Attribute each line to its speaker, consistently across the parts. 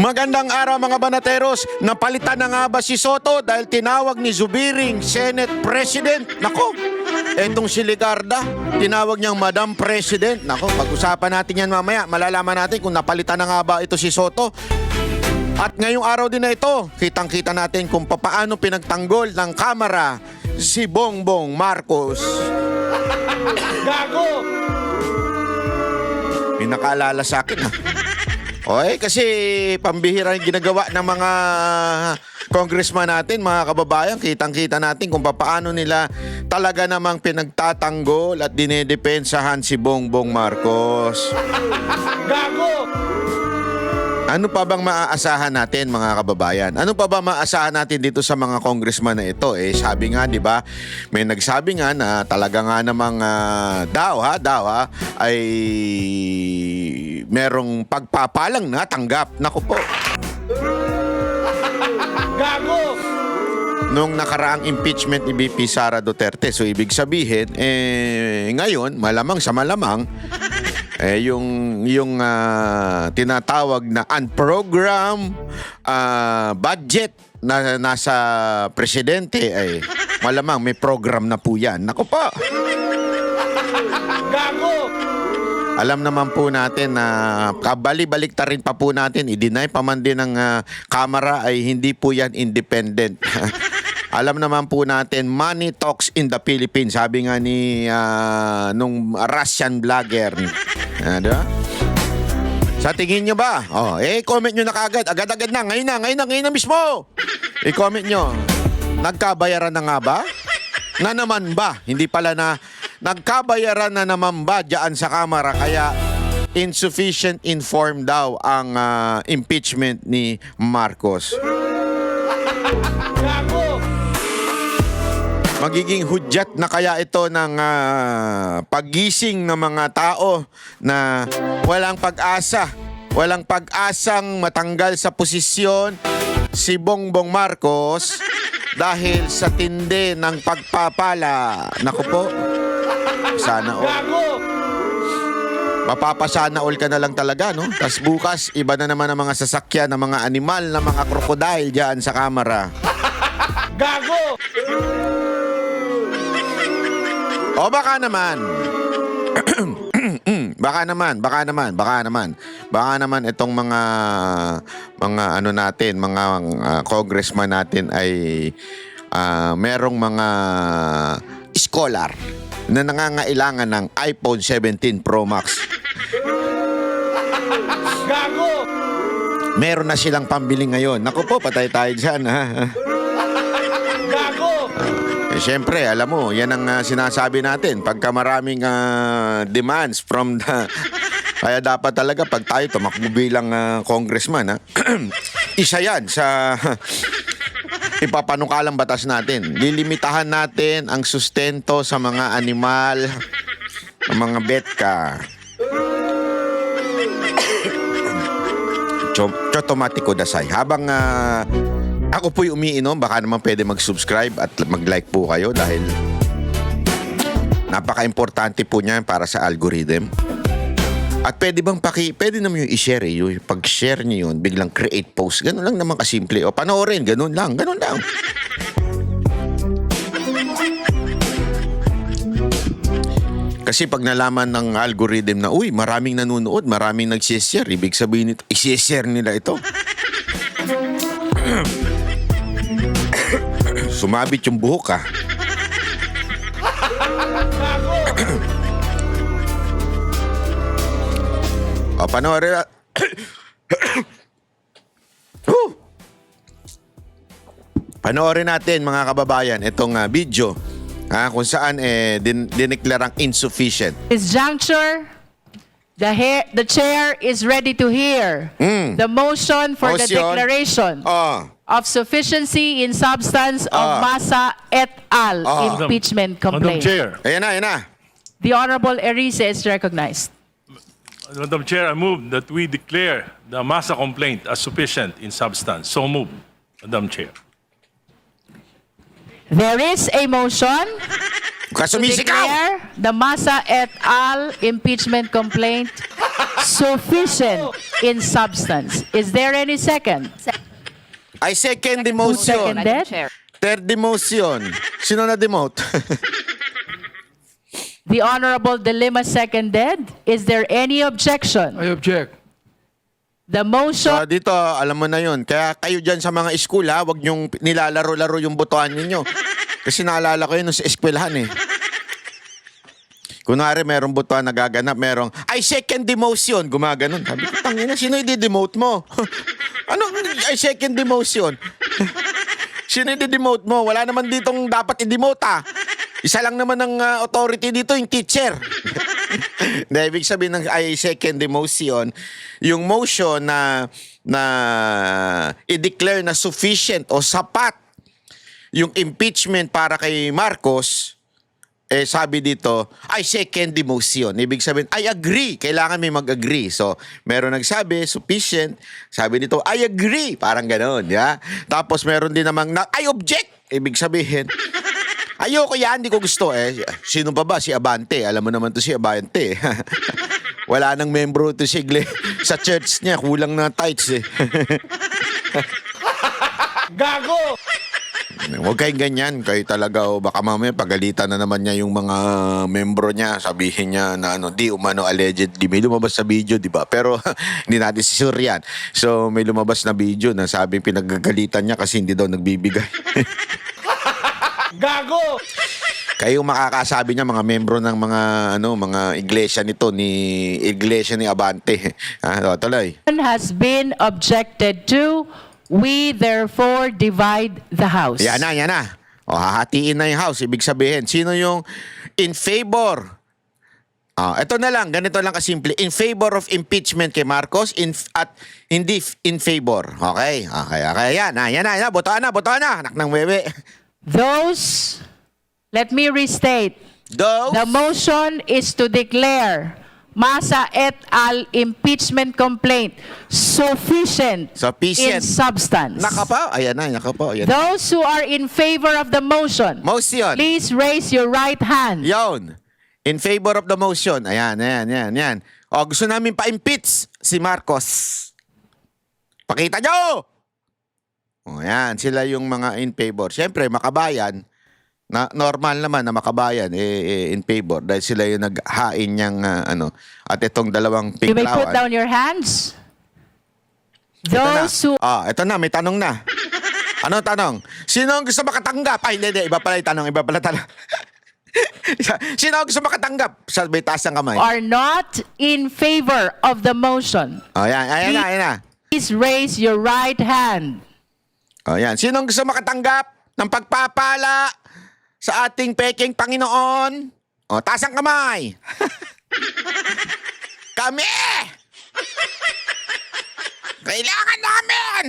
Speaker 1: Magandang araw mga banateros. Napalitan na nga ba si Soto dahil tinawag ni Zubiring Senate President? Nako, etong si Ligarda, tinawag niyang Madam President. Nako, pag-usapan natin yan mamaya. Malalaman natin kung napalitan na nga ba ito si Soto. At ngayong araw din na ito, kitang-kita natin kung paano pinagtanggol ng Kamara si Bongbong Marcos.
Speaker 2: Gago!
Speaker 1: May nakaalala sa akin ha. Okay, kasi pambihira yung ginagawa ng mga congressman natin, mga kababayan. Kitang-kita natin kung paano nila talaga namang pinagtatanggol at dinedepensahan si Bongbong Marcos.
Speaker 2: Gago!
Speaker 1: Ano pa bang maaasahan natin, mga kababayan? Ano pa ba maaasahan natin dito sa mga congressman na ito? Eh, sabi nga, di ba, may nagsabi nga na talaga nga namang daw ay merong pagpapalang natanggap. Naku po.
Speaker 2: Gago!
Speaker 1: Nung nakaraang impeachment ni BP Sara Duterte. So, ibig sabihin, ngayon, malamang sa malamang, yung tinatawag na unprogrammed budget na nasa presidente ay malamang may program na po yan. Naku po.
Speaker 2: Gago!
Speaker 1: Alam naman po natin na kabali-balik ta rin pa po natin, i-deny pa man din ng Kamara ay hindi po yan independent. Alam naman po natin, money talks in the Philippines. Sabi nga ni nung Russian vlogger. Diba? Sa tingin nyo ba? Comment nyo na kagad. Agad-agad na. Ngayon na mismo. I-comment nyo. Nagkabayaran na nga ba? Na naman ba? Hindi pala na nagkabayaran na naman ba dyan sa Kamara? Kaya insufficient informed daw ang impeachment ni Marcos.
Speaker 2: Gago!
Speaker 1: Magiging hudyat na kaya ito ng paggising ng mga tao na walang pag-asa. Walang pag-asang matanggal sa posisyon si Bongbong Marcos dahil sa tindi ng pagpapala. Naku po, sana all.
Speaker 2: Gago!
Speaker 1: Mapapasana all ka na lang talaga, no? Tapos bukas, iba na naman ang mga sasakyan ng mga animal, ng mga krokodil dyan sa Kamara.
Speaker 2: Gago!
Speaker 1: O baka naman baka naman itong mga ano natin, mga congressman natin ay merong mga scholar na nangangailangan ng iPhone 17 Pro Max.
Speaker 2: Gago!
Speaker 1: Meron na silang pambili ngayon. Naku po, patay tayo dyan, ha?
Speaker 2: Gago!
Speaker 1: Siyempre, alam mo, yan ang sinasabi natin. Pagka maraming demands from the... Kaya dapat talaga pag tayo tumakbo bilang congressman, isa yan sa ipapanukalang batas natin. Lilimitahan natin ang sustento sa mga animal, mga betka. Chotomatiko dasay. Habang... ako po'y umiinom, baka naman pwede mag-subscribe at mag-like po kayo dahil napaka-importante po niyan para sa algorithm. At pwede naman yung i-share yung pag-share niyo yun, biglang create post. Ganun lang naman kasimple. O panoorin, ganun lang. Kasi pag nalaman ng algorithm na, uy, maraming nanonood, maraming nag-share, ibig sabihin nito, i-share nila ito. Sumabit yung buhok, ha? O, panoorin na. Panoorin natin, mga kababayan, itong video kung saan dineklarang insufficient.
Speaker 3: This juncture, the chair is ready to hear the motion for the
Speaker 1: Motion.
Speaker 3: declaration of sufficiency in substance of Massa et al. Impeachment
Speaker 4: Madam
Speaker 3: complaint.
Speaker 4: Chair,
Speaker 1: Ayan na.
Speaker 3: The Honorable Erice is recognized.
Speaker 4: Madam Chair, I move that we declare the Massa complaint as sufficient in substance. So move, Madam Chair.
Speaker 3: There is a motion to
Speaker 1: Kasumisigaw!
Speaker 3: declare the Massa et al. Impeachment complaint sufficient in substance. Is there any second?
Speaker 1: I second the motion.
Speaker 3: Seconded?
Speaker 1: Third demotion. Sino na demote?
Speaker 3: The Honorable De Lima seconded. Is there any objection?
Speaker 2: I object.
Speaker 3: The
Speaker 1: So
Speaker 3: motion
Speaker 1: dito, alam mo na yun. Kaya kayo dyan sa mga school ha, wag nyong nilalaro-laro yung botohan ninyo. Kasi naalala ko yun nung sa eskwelahan eh. Kunwari merong botohan nagaganap, merong, I second demotion. Gumaganon. Sabi ko, tangina, sino i-demote mo? Anong I second demotion? Sino i-demote mo? Wala naman ditong dapat i-demote ha. Isa lang naman ang authority dito, yung teacher. Na ibig sabihin ng I second demotion, yung motion na i-declare na sufficient o sapat yung impeachment para kay Marcos, eh sabi dito, I second demotion. Ibig sabihin, I agree. Kailangan may mag-agree. So, meron nagsabi, sufficient. Sabi dito, I agree. Parang gano'n, ya. Tapos meron din namang, I object. Ibig sabihin, ayoko yan, hindi ko gusto. Sino pa ba? Si Abante. Alam mo naman to si Abante. Wala nang membro to si sa church niya. Kulang na tithes eh.
Speaker 2: Gago!
Speaker 1: Huwag kayong ganyan. Kayo talaga, baka mamaya pagalitan na naman niya yung mga membro niya. Sabihin niya na di umano allegedly. May lumabas sa video, di ba? Pero hindi natin si sure yan. So may lumabas na video na sabing pinagagalitan niya kasi hindi daw nagbibigay.
Speaker 2: Gago!
Speaker 1: Kayo makakasabi niya mga membro ng mga iglesia nito iglesia ni Abante. Tuloy.
Speaker 3: has been objected to. We therefore divide the House.
Speaker 1: Yan na. O, hahatiin na yung House. Ibig sabihin, sino yung in favor? Ito na lang, ganito lang kasimple. In favor of impeachment kay Marcos at hindi in favor. Okay. Yan na. Botohan na. Anak ng bebe.
Speaker 3: Those, let me restate.
Speaker 1: Those,
Speaker 3: The motion is to declare Masa et al. Impeachment complaint sufficient in substance.
Speaker 1: Ayan na.
Speaker 3: Those who are in favor of the motion,
Speaker 1: Motion.
Speaker 3: please raise your right hand.
Speaker 1: Yon. In favor of the motion. Ayan. O, gusto namin pa-impeach si Marcos. Pakita nyo! O, ayan. Sila yung mga in favor. Siyempre, makabayan. Na normal naman na makabayan in favor dahil sila yung naghain niyang at itong dalawang
Speaker 3: You may put
Speaker 1: piklawan.
Speaker 3: down your hands. Those who
Speaker 1: Ito na, may tanong na. Ano tanong? Sino ang gusto makatanggap? Ay, hindi. Iba pala yung tanong. Sino ang gusto makatanggap? Sabi, taas ng kamay.
Speaker 3: are not in favor of the motion,
Speaker 1: Ayan na.
Speaker 3: please raise your right hand.
Speaker 1: Ayan. Sino ang gusto makatanggap ng pagpapala sa ating peking Panginoon? Taas ang kamay. Kami! Kailangan namin!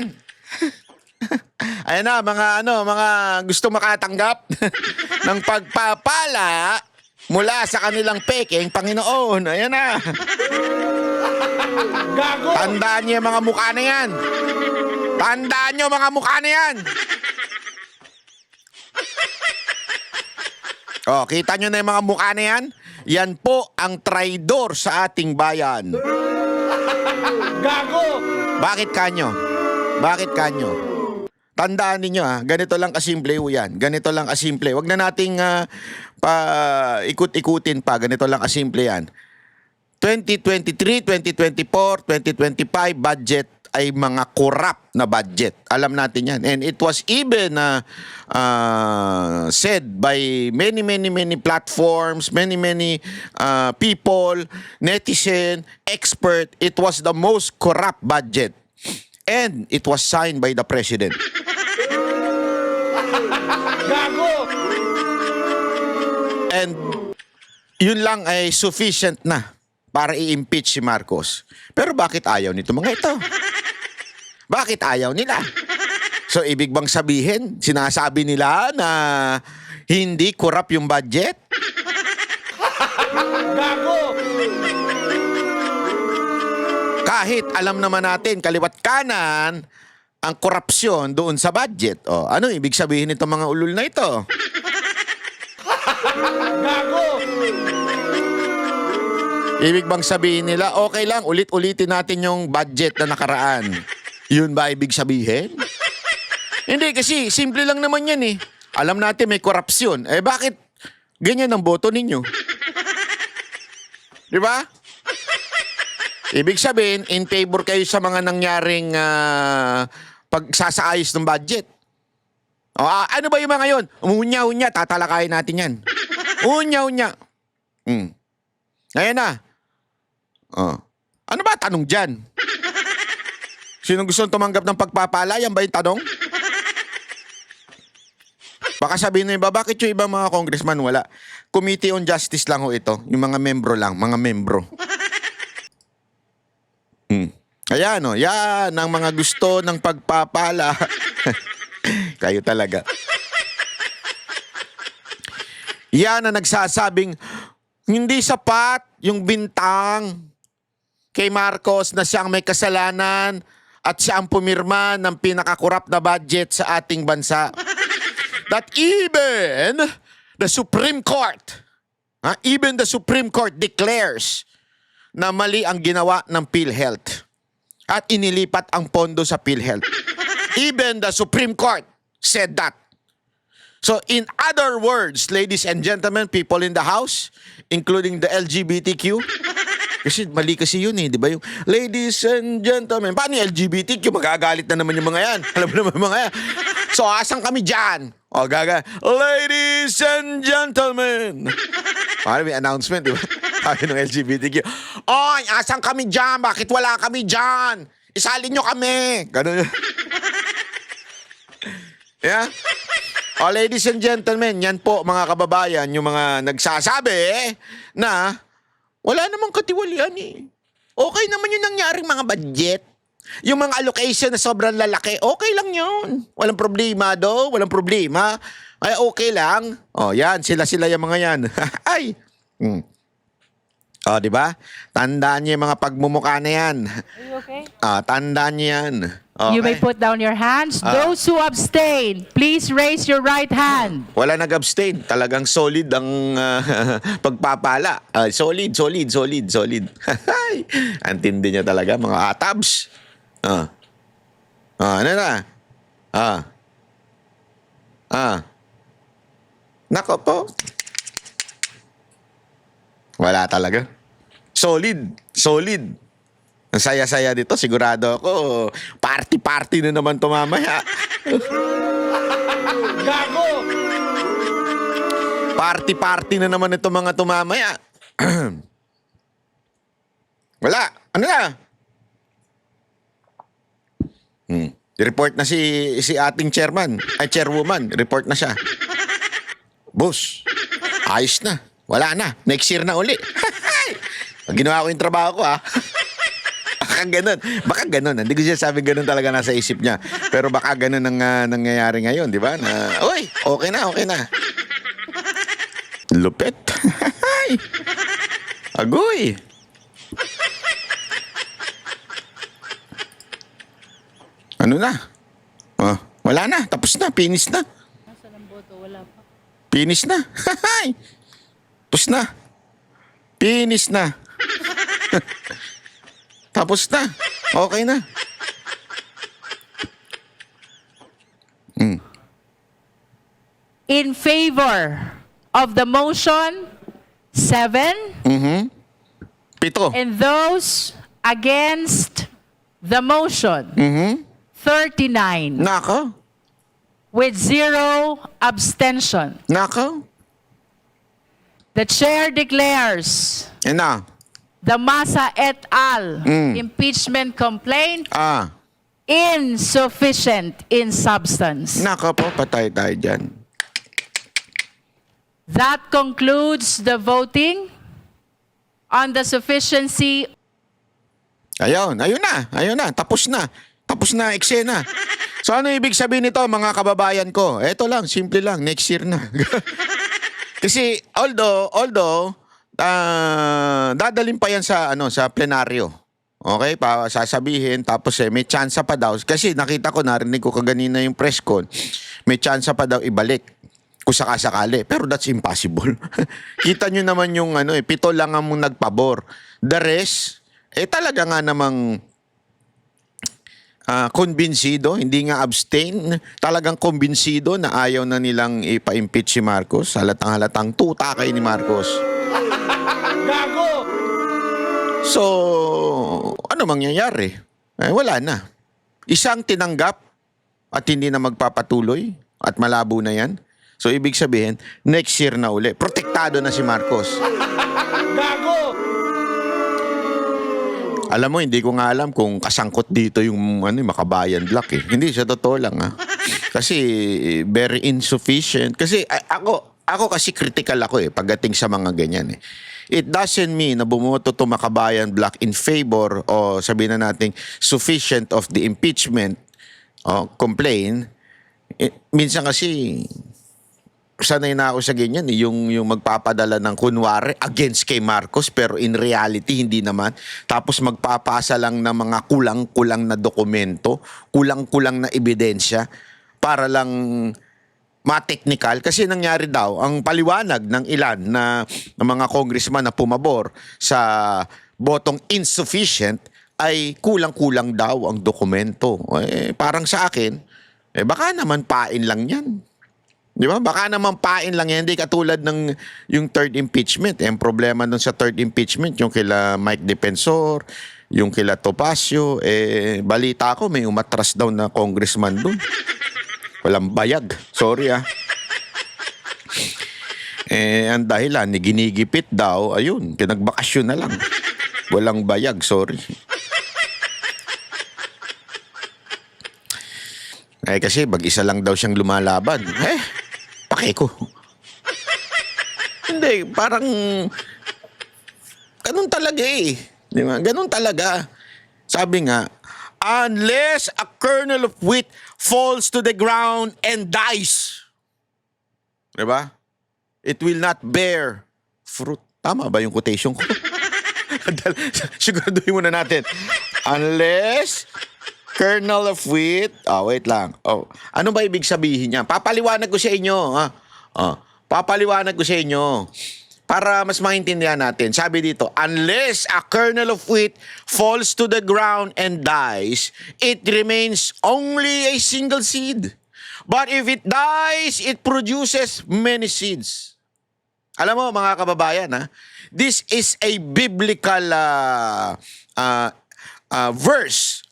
Speaker 1: Ayan na, mga gusto makatanggap ng pagpapala mula sa kanilang peking Panginoon. Ayan na.
Speaker 2: Gago!
Speaker 1: Tandaan niyo yung mga mukha na yan. Tandaan niyo mga mukha na yan. Kita nyo na yung mga mukha na yan? Yan po ang traidor sa ating bayan.
Speaker 2: Gago!
Speaker 1: Bakit kanyo? Tandaan ninyo ganito lang kasimple yan. Ganito lang kasimple. Huwag na nating ikut-ikutin pa. Ganito lang kasimple yan. 2023, 2024, 2025 budget ay mga corrupt na budget. Alam natin yan. And it was even said by many platforms, many people, netizen, expert, it was the most corrupt budget. And it was signed by the president.
Speaker 2: Gago!
Speaker 1: And yun lang ay sufficient na para i-impeach si Marcos. Pero bakit ayaw nito mga ito? Bakit ayaw nila? So, ibig bang sabihin, sinasabi nila na hindi corrupt yung budget?
Speaker 2: Gago!
Speaker 1: Kahit alam naman natin, kaliwat kanan, ang korupsyon doon sa budget. Ano ibig sabihin nito mga ulul na ito?
Speaker 2: Gago!
Speaker 1: Ibig bang sabihin nila, okay lang, ulit-ulitin natin yung budget na nakaraan. Yun ba ibig sabihin? Hindi, kasi simple lang naman yan eh. Alam natin may korupsyon. Eh bakit ganyan ang boto ninyo? Di ba? Ibig sabihin, in favor kayo sa mga nangyaring pagsasaayos ng budget. O, ano ba yung mga yun? Unya-unya, tatalakayin natin yan. Unya-unya. Ngayon na. Ano ba tanong dyan? Sino gusto tumanggap ng pagpapala? Yan ba yung tanong? Baka sabihin nyo iba, bakit yung ibang mga congressman wala? Committee on Justice lang ho ito. Yung mga membro lang, mga membro. Ayan o, yan ang mga gusto ng pagpapala. Kayo talaga. Yan ang nagsasabing, hindi sapat yung bintang kay Marcos na siyang may kasalanan at siya ang pumirma ng pinakakurap na budget sa ating bansa. That even the Supreme Court, even the Supreme Court declares na mali ang ginawa ng PhilHealth at inilipat ang pondo sa PhilHealth. Even the Supreme Court said that. So in other words, ladies and gentlemen, people in the house, including the LGBTQ, kasi mali kasi yun eh, di ba? Yung ladies and gentlemen, paano yung LGBTQ? Magagalit na naman yung mga yan. Alam mo naman yung mga yan. So asan kami dyan? O gaga, ladies and gentlemen. Paano may announcement, di ba? Sabi ng LGBTQ, oy, asan kami dyan? Bakit wala kami dyan? Isalin nyo kami. Ganun yun. Yeah? O ladies and gentlemen, yan po mga kababayan, yung mga nagsasabi na wala namang katiwalian eh. Okay naman yung nangyaring mga budget. Yung mga allocation na sobrang lalaki, okay lang yun. Walang problema do, walang problema. Ay, okay lang. O, yan, sila yung mga yan. Ay. O, di ba? Tandaan niyo yung mga pagmumukha na yan.
Speaker 3: Are you okay?
Speaker 1: Tandaan niyo yan. Okay.
Speaker 3: You may put down your hands. Those who abstain, please raise your right hand.
Speaker 1: Wala nag-abstain. Talagang solid ang pagpapala. Solid. Antindi niya talaga, mga atabs. Ano na? Nako po. Wala talaga. Solid. Ang saya-saya dito. Sigurado ako, party-party na naman to mamaya.
Speaker 2: Gago!
Speaker 1: Party-party na naman ito mga tumamaya. Wala. Ano na? Report na si ating chairman. Ay, chairwoman. Report na siya. Boss, ayos na. Wala na. Next year na uli. Ginawa ko yung trabaho ko, Baka ganun. Hindi ko siya sabi ganun talaga nasa isip niya. Pero baka ganun ang nangyayari ngayon, di ba? Na, uy, okay na. Lupit. Agoy. Ano na? Wala na. Tapos na. Finish na.
Speaker 3: Nasaan ang boto? Wala pa.
Speaker 1: Finish na. Tapos na. Finish na. Tapos na. Okay na.
Speaker 3: In favor of the motion, 7.
Speaker 1: 7.
Speaker 3: And those against the motion, 39.
Speaker 1: Nako.
Speaker 3: With 0 abstention.
Speaker 1: Nako.
Speaker 3: The chair declares
Speaker 1: Na.
Speaker 3: the Masa et al. Impeachment complaint insufficient in substance.
Speaker 1: Nako po, patay tayo dyan.
Speaker 3: That concludes the voting on the sufficiency.
Speaker 1: Ayun na. Tapos na eksena. So ano ibig sabihin nito mga kababayan ko? Eto lang, simple lang, next year na. Kasi although dadalhin pa yan sa plenaryo. Okay, sasabihin tapos may chance pa daw kasi nakita ko, narinig ko kaganina yung press con. May chance pa daw ibalik kung sakasakali. Pero that's impossible. Kita nyo naman yung 7 lang ang nagpabor The rest, talaga nga namang kumbinsido, hindi nga abstain, talagang kumbinsido na ayaw na nilang ipa-impeach si Marcos. Halatang-halatang tuta kay ni Marcos.
Speaker 2: Gago!
Speaker 1: So, ano mangyayari? Wala na. Isang tinanggap at hindi na magpapatuloy at malabo na yan. So, ibig sabihin, next year na uli. Protektado na si Marcos.
Speaker 2: Gago!
Speaker 1: Alam mo, hindi ko nga alam kung kasangkot dito yung Makabayan Black eh. Hindi, sa totoo lang ha. Kasi very insufficient. Kasi ako kasi critical ako eh pagdating sa mga ganyan eh. It doesn't mean na bumoto to Makabayan Black in favor o sabihin na natin sufficient of the impeachment o complaint. Minsan kasi sanay na ako sa ganyan, yung magpapadala ng kunwari against kay Marcos pero in reality hindi naman. Tapos magpapasa lang ng mga kulang-kulang na dokumento, kulang-kulang na ebidensya para lang ma-technical. Kasi nangyari daw, ang paliwanag ng ilan na mga congressman na pumabor sa botong insufficient ay kulang-kulang daw ang dokumento. Parang sa akin, baka naman pain lang yan. Di ba? Baka naman pain lang yan. Hindi katulad ng yung third impeachment. Ang problema dun sa third impeachment, yung kila Mike Defensor, yung kila Topacio, balita ko may umatras daw na congressman dun. Walang bayag. Sorry ang dahilan, ginigipit daw, ayun, pinagbakasyon na lang. Walang bayag, sorry. Kasi mag-isa lang daw siyang lumalaban. Pake ko. Hindi, parang ganun talaga eh. Di ba? Ganun talaga. Sabi nga, unless a kernel of wheat falls to the ground and dies. Di ba? It will not bear fruit. Tama ba yung quotation ko? Siguraduhin muna natin. Unless kernel of wheat. Wait lang. Ano ba ibig sabihin niya? Papaliwanag ko sa inyo. Papaliwanag ko sa inyo. Para mas maintindihan natin. Sabi dito, unless a kernel of wheat falls to the ground and dies, it remains only a single seed. But if it dies, it produces many seeds. Alam mo, mga kababayan, this is a biblical verse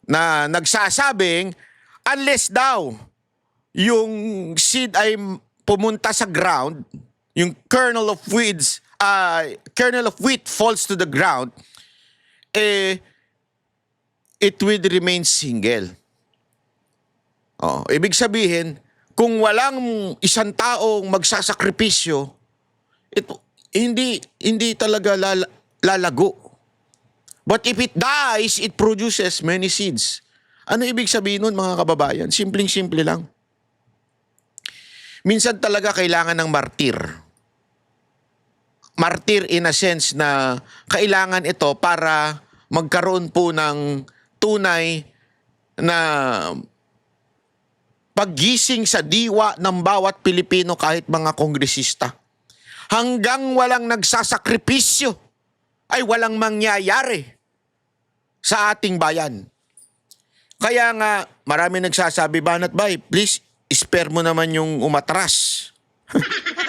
Speaker 1: na nagsasabing unless daw yung seed ay pumunta sa ground, yung kernel of wheat falls to the ground, it will remain single. Ibig sabihin, kung walang isang taong magsasakripisyo, hindi talaga lalago. But if it dies, it produces many seeds. Ano ibig sabihin nun, mga kababayan? Simpleng-simple lang. Minsan talaga kailangan ng martir. Martir in a sense na kailangan ito para magkaroon po ng tunay na paggising sa diwa ng bawat Pilipino kahit mga kongresista. Hanggang walang nagsasakripisyo ay walang mangyayari sa ating bayan. Kaya nga, marami nagsasabi, Banat Bay, please, spare mo naman yung umatras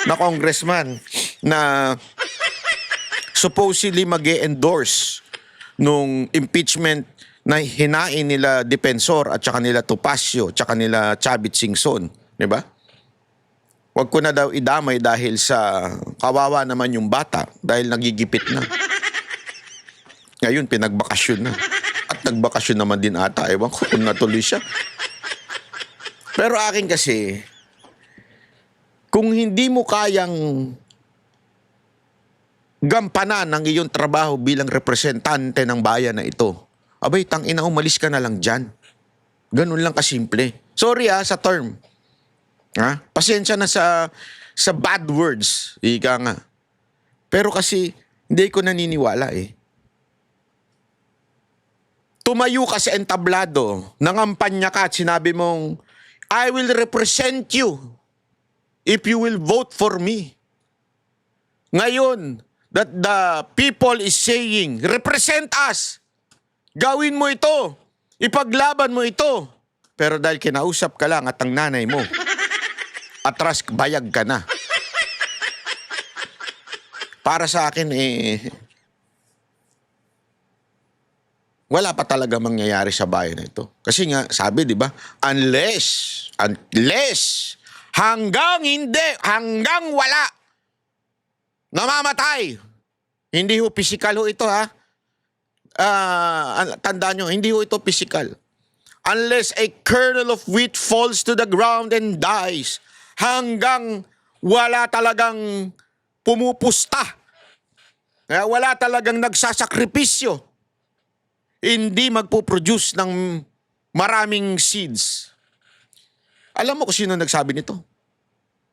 Speaker 1: na congressman na supposedly mag-endorse nung impeachment na hinain nila Defensor at saka nila Topacio at saka nila Chavit Singson. Diba? Huwag ko na daw idamay dahil sa kawawa naman yung bata dahil nagigipit na. Ngayon, pinagbakasyon na. At nagbakasyon naman din ata. Ewan ko kung natuloy siya. Pero akin kasi, kung hindi mo kayang gampanan ang iyong trabaho bilang representante ng bayan na ito, abay, tangina, umalis ka na lang dyan. Ganun lang kasimple. Sorry sa term. Pasensya na sa bad words. Ika nga. Pero kasi, hindi ko naniniwala eh. Tumayo ka sa entablado, nangampanya ka at sinabi mong, I will represent you if you will vote for me. Ngayon, that the people is saying, represent us. Gawin mo ito. Ipaglaban mo ito. Pero dahil kinausap ka lang at ang nanay mo, atras bayag ka na. Para sa akin, wala pa talaga mangyayari sa bayan na ito. Kasi nga, sabi, di ba, unless, hanggang wala, namamatay. Hindi ho physical ho ito, ha? Tandaan nyo, hindi ho ito physical. Unless a kernel of wheat falls to the ground and dies, hanggang wala talagang pumupusta, wala talagang nagsasakripisyo, hindi magpo-produce ng maraming seeds. Alam mo kung sino nagsabi nito?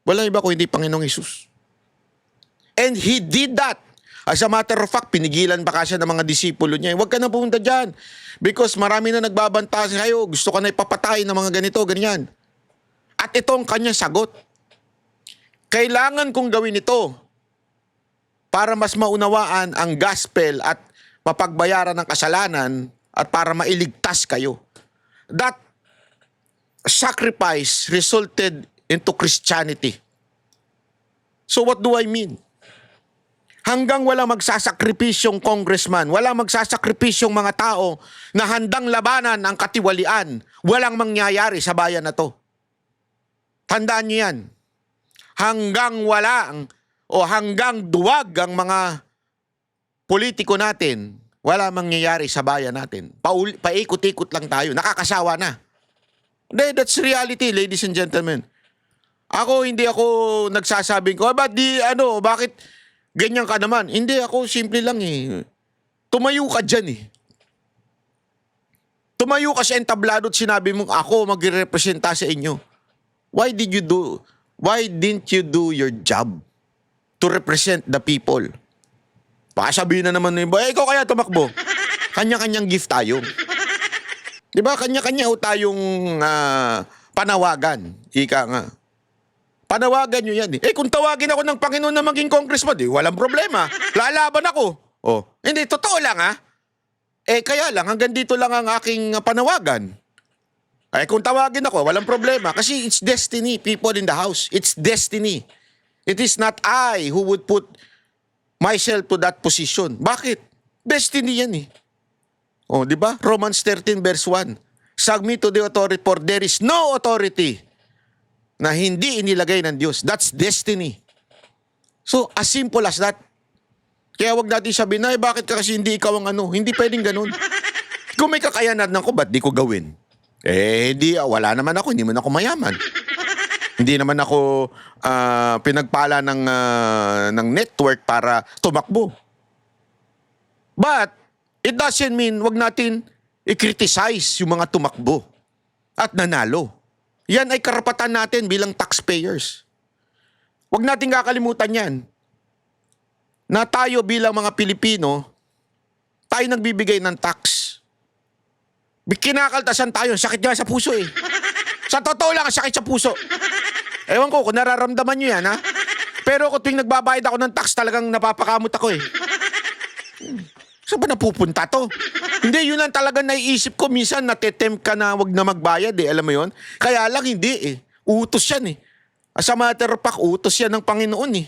Speaker 1: Wala iba kung hindi Panginoong Hesus. And He did that. As a matter of fact, pinigilan pa siya ng mga disipulo niya. Huwag ka na pumunta dyan. Because marami na nagbabanta sa'yo. Gusto ka na ipapatay ng mga ganito, ganyan. At ito ang kanyang sagot. Kailangan kong gawin ito para mas maunawaan ang gospel at mapagbayaran ng kasalanan at para mailigtas kayo. That sacrifice resulted into Christianity. So what do I mean? Hanggang wala magsasakripisyong congressman, wala magsasakripisyong mga tao na handang labanan ang katiwalian, walang mangyayari sa bayan na to. Tandaan niyo yan. Hanggang hanggang duwag ang mga politiko natin, wala mangyayari sa bayan natin. Paikot-ikot lang tayo. Nakakasawa na. That's reality, ladies and gentlemen. Hindi ako nagsasabing ko, bakit ganyan ka naman? Hindi, ako simple lang eh. Tumayo ka dyan eh. Tumayo ka sa entablado at sinabi mo, ako magrepresenta sa inyo. Why didn't you do your job to represent the people? Baka sabihin na naman nyo, ikaw kaya tumakbo. Kanya-kanyang gift tayo. Diba? Kanya-kanya tayong panawagan. Ika nga. Panawagan nyo yan eh. Kung tawagin ako ng Panginoon na maging congressman, walang problema. Lalaban ako. Hindi, totoo lang ha. Kaya lang, hanggang dito lang ang aking panawagan. Kung tawagin ako, walang problema. Kasi it's destiny, people in the house. It's destiny. It is not I who would put myself to that position. Bakit? Destiny yan eh. Di ba? Romans 13 verse 1. Submit to the authority, for there is no authority na hindi inilagay ng Diyos. That's destiny. So, as simple as that. Kaya wag natin sabihin, bakit ka kasi hindi ikaw ang ano? Hindi pwedeng ganun. Kung may kakayanan ako, ba't di ko gawin? Wala naman ako, hindi man ako mayaman. Hindi naman ako pinagpala ng network para tumakbo. But, it doesn't mean wag natin i-criticize yung mga tumakbo at nanalo. Yan ay karapatan natin bilang taxpayers. Wag natin kakalimutan yan. Na tayo bilang mga Pilipino, tayo nagbibigay ng tax. Kinakaltasan tayo, sakit nga sa puso eh. Sa totoo lang, sakit sa puso. Ewan ko kung nararamdaman nyo yan ha. Pero kung tuwing nagbabayad ako ng tax, talagang napapakamot ako eh. Saan ba napupunta to? Hindi, yun ang talagang naiisip ko. Minsan natetempt ka na wag na magbayad eh. Alam mo yun? Kaya lang hindi eh. Utos yan eh. As a matter of fact, utos yan ng Panginoon eh.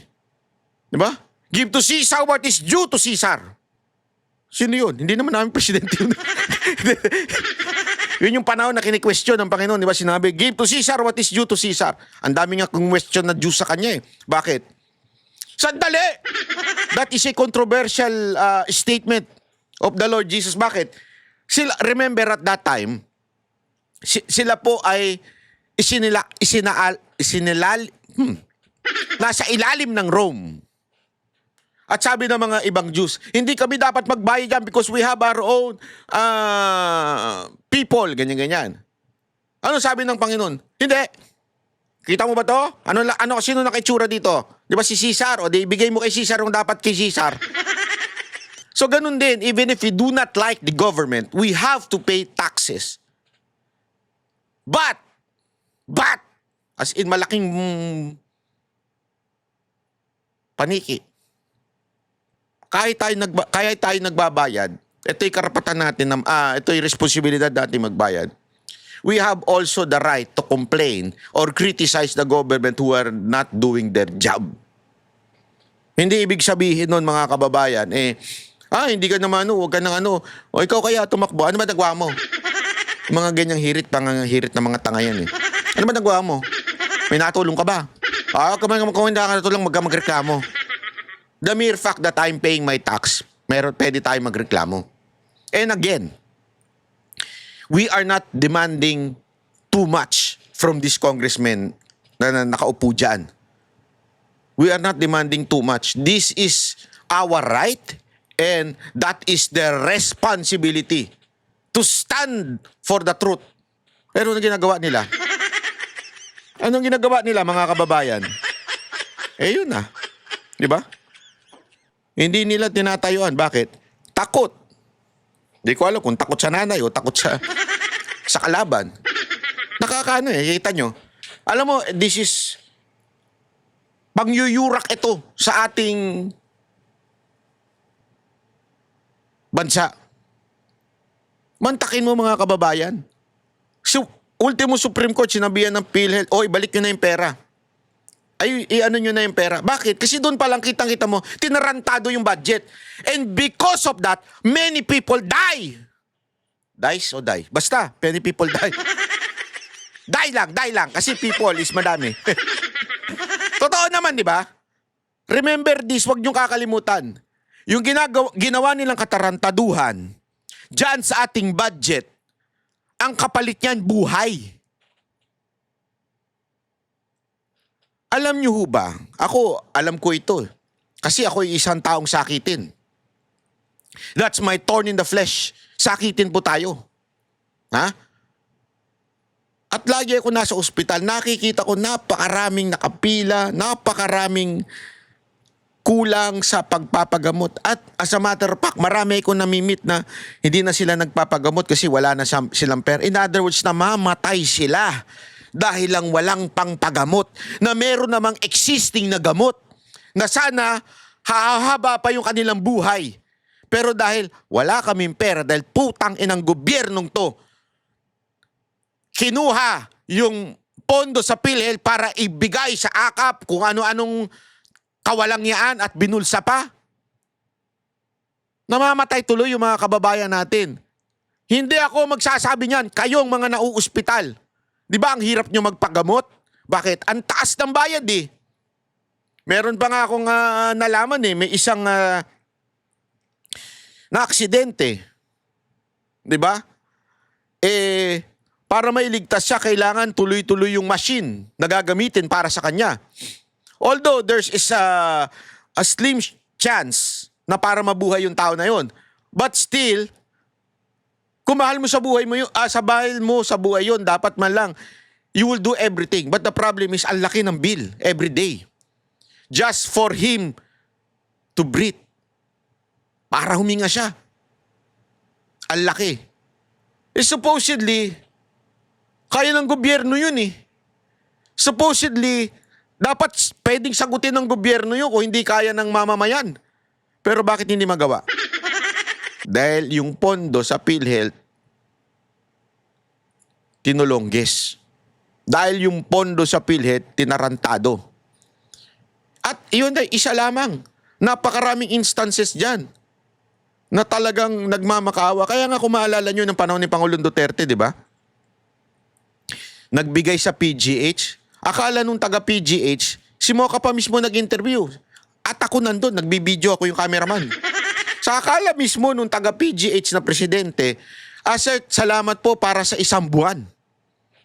Speaker 1: Diba? Give to Caesar what is due to Caesar. Sino yun? Hindi naman namin presidente yun. Yun yung panahon na kini-question ng Panginoon. Diba? Sinabi, give to Caesar what is due to Caesar. Ang dami nga kung question na due sa kanya eh. Bakit? Sandali! That is a controversial statement of the Lord Jesus. Bakit? Remember at that time, sila po ay nasa ilalim ng Rome. At sabi ng mga ibang Jews, hindi kami dapat magbayad dyan because we have our own people, ganyan-ganyan. Ano sabi ng Panginoon? Hindi. Kita mo ba to? Sino nakitsura dito? Di ba si Caesar? O di ibigay mo kay Caesar yung dapat kay Caesar. So ganun din, even if we do not like the government, we have to pay taxes. But, as in malaking paniki. kaya tayo nagbabayad, ito'y karapatan natin, ito'y responsibilidad natin magbayad. We have also the right to complain or criticize the government who are not doing their job. Hindi ibig sabihin nun, mga kababayan, hindi ka naman huwag ka nang o ikaw kaya tumakbo, ano ba nagawa mo? Mga ganyang hirit na mga tanga yan eh. Ano ba nagawa mo? May natulong ka ba? Kung hindi ka natulong, magreklamo. The mere fact that I'm paying my tax, pwede tayo magreklamo. And again, we are not demanding too much from this congressman na nakaupo dyan. We are not demanding too much. This is our right and that is their responsibility to stand for the truth. Pero anong ginagawa nila? Anong ginagawa nila, mga kababayan? Yun na. Di ba? Hindi nila tinatayuan. Bakit? Takot. Hindi ko alam kung takot sa nanay o takot sa kalaban. Nakakaano kita nyo. Alam mo, this is pangyuyurak ito sa ating bansa. Mantakin mo, mga kababayan. Ultimo Supreme Court, sinabihan ng PhilHealth, ibalik nyo na yung pera. Ano nyo na yung pera. Bakit? Kasi doon palang kitang-kita mo, tinarantado yung budget. And because of that, many people die. Dies o die? Basta, many people die. Die lang. Kasi people is madami. Totoo naman, di ba? Remember this, wag nyo kakalimutan. Yung ginawa nilang katarantaduhan, dyan sa ating budget, ang kapalit niyan, buhay. Alam niyo ho ba, alam ko ito. Kasi ako isang taong sakitin. That's my thorn in the flesh. Sakitin po tayo. Ha? At lagi ako nasa ospital, nakikita ko napakaraming nakapila, napakaraming kulang sa pagpapagamot. At as a matter of fact, marami akong namimit na hindi na sila nagpapagamot kasi wala na silang pera. In other words, namamatay sila dahil lang walang pangpagamot, na meron namang existing na gamot na sana hahaba pa yung kanilang buhay. Pero dahil wala kaming pera, dahil putang inang gobyernong to, kinuha yung pondo sa PhilHealth para ibigay sa AKAP kung ano-anong kawalangyaan at binulsa pa. Namamatay tuloy yung mga kababayan natin. Hindi ako magsasabi niyan, kayong mga nauuspital. Di ba ang hirap nyo magpagamot? Bakit? Ang taas ng bayad eh. Meron pa nga akong nalaman may isang na aksidente. Di ba? Para mailigtas siya, kailangan tuloy-tuloy yung machine na gagamitin para sa kanya. Although there's a slim chance na para mabuhay yung tao na yon. But still, kung mahal mo sa buhay mo sa buhay yun, dapat man lang, you will do everything. But the problem is, ang laki ng bill every day. Just for him to breathe. Para huminga siya. Ang laki. Supposedly, kaya ng gobyerno yun eh. Supposedly, dapat pwedeng sagutin ng gobyerno yun kung hindi kaya ng mamamayan. Pero bakit hindi magawa? Dahil yung pondo sa PhilHealth, tinulongges. Dahil yung pondo sa PhilHealth, tinarantado. At yun ay isa lamang. Napakaraming instances dyan na talagang nagmamakawa. Kaya nga kung maalala nyo ng panahon ni Pangulong Duterte, di ba? Nagbigay sa PGH. Akala nung taga PGH, si Mocha pa mismo nag-interview. At ako nandun, nagbibideo ako yung cameraman. Sa akala mismo nung taga PGH na presidente, sir, salamat po para sa 1 buwan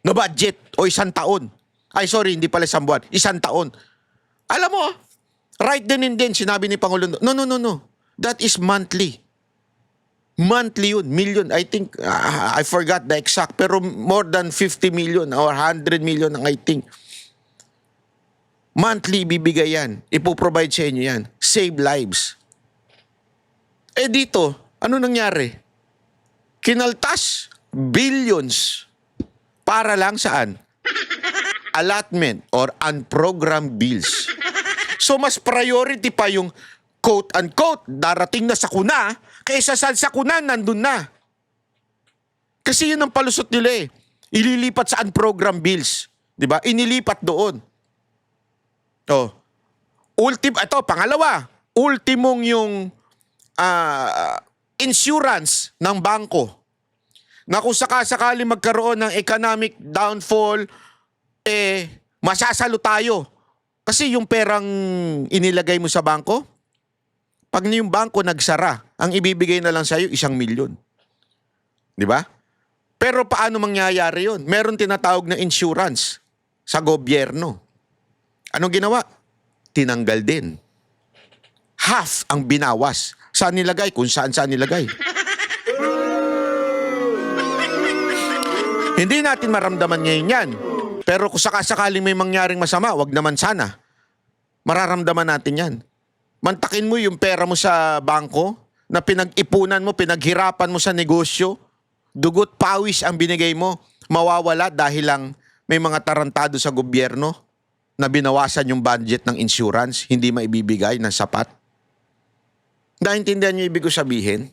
Speaker 1: na budget o 1 taon. Ay, sorry, hindi pala 1 buwan, 1 taon. Alam mo, right then and then, sinabi ni Pangulong, no. That is monthly. Monthly yun, million. I think, I forgot the exact, pero more than 50 million or 100 million ang I think. Monthly bibigay yan. Ipoprovide sa inyo yan. Save lives. Dito, ano nangyari? Kinaltas billions para lang saan? Allotment or unprogrammed bills. So mas priority pa yung quote-unquote, darating na sakuna, kaysa sa sakuna, nandun na. Kasi yun ang palusot nila eh. Ililipat sa unprogram bills. Di ba? Inilipat doon. Oh. Ito, pangalawa. Ultimong yung insurance ng bangko. Na kung sakasakali magkaroon ng economic downfall, masasalo tayo. Kasi yung perang inilagay mo sa bangko, pag yung bangko nagsara, ang ibibigay na lang sa'yo 1 milyon. Di ba? Pero paano mangyayari yun? Meron tinatawag na insurance sa gobyerno. Anong ginawa? Tinanggal din. Half ang binawas. Saan nilagay? Kung saan nilagay. Hindi natin maramdaman ngayon yan. Pero kung sakasakaling may mangyaring masama, wag naman sana. Mararamdaman natin yan. Mantakin mo yung pera mo sa bangko na pinag-ipunan mo, pinaghirapan mo sa negosyo, dugot pawis ang binigay mo, mawawala dahil lang may mga tarantado sa gobyerno na binawasan yung budget ng insurance, hindi maibibigay ng sapat. Naintindihan niyo ibig ko sabihin?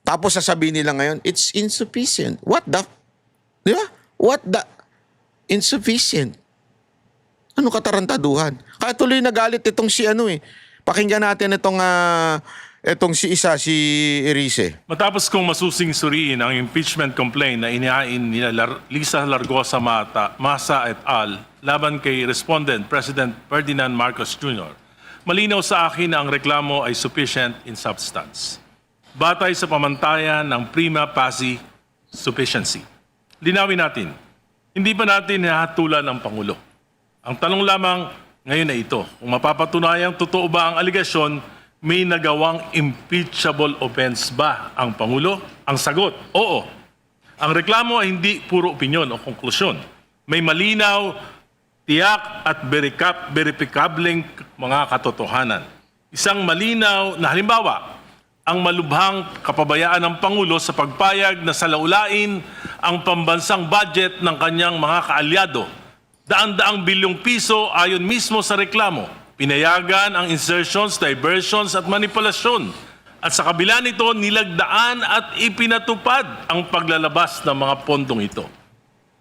Speaker 1: Tapos sasabihin nila ngayon, it's insufficient. What the? Di ba? What the? Insufficient. Ano katarantaduhan? Kaya tuloy nagalit itong si Pakinggan natin itong si Erice.
Speaker 4: Matapos kong masusing suriin ang impeachment complaint na inihain ni Lisa Largosa Masa et al. Laban kay Respondent President Ferdinand Marcos Jr., malinaw sa akin na ang reklamo ay sufficient in substance. Batay sa pamantayan ng prima facie sufficiency. Linawin natin, hindi pa natin hinahatulan ang Pangulo. Ang tanong lamang ngayon ay ito, kung mapapatunayang totoo ba ang aligasyon, may nagawang impeachable offense ba ang Pangulo? Ang sagot, oo. Ang reklamo ay hindi puro opinyon o konklusyon. May malinaw, tiyak at verifikableng mga katotohanan. Isang malinaw na halimbawa, ang malubhang kapabayaan ng Pangulo sa pagpayag na salaulain ang pambansang budget ng kanyang mga kaalyado. Daan-daang bilyong piso ayon mismo sa reklamo. Pinayagan ang insertions, diversions at manipulasyon. At sa kabila nito, nilagdaan at ipinatupad ang paglalabas ng mga pondong ito.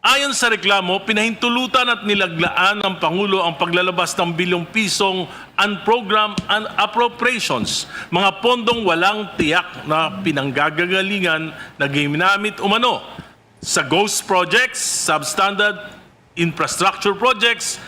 Speaker 4: Ayon sa reklamo, pinahintulutan at nilaglaan ng Pangulo ang paglalabas ng bilyong pisong unprogrammed appropriations, mga pondong walang tiyak na pinanggagalingan na ginamit umano sa ghost projects, substandard infrastructure projects,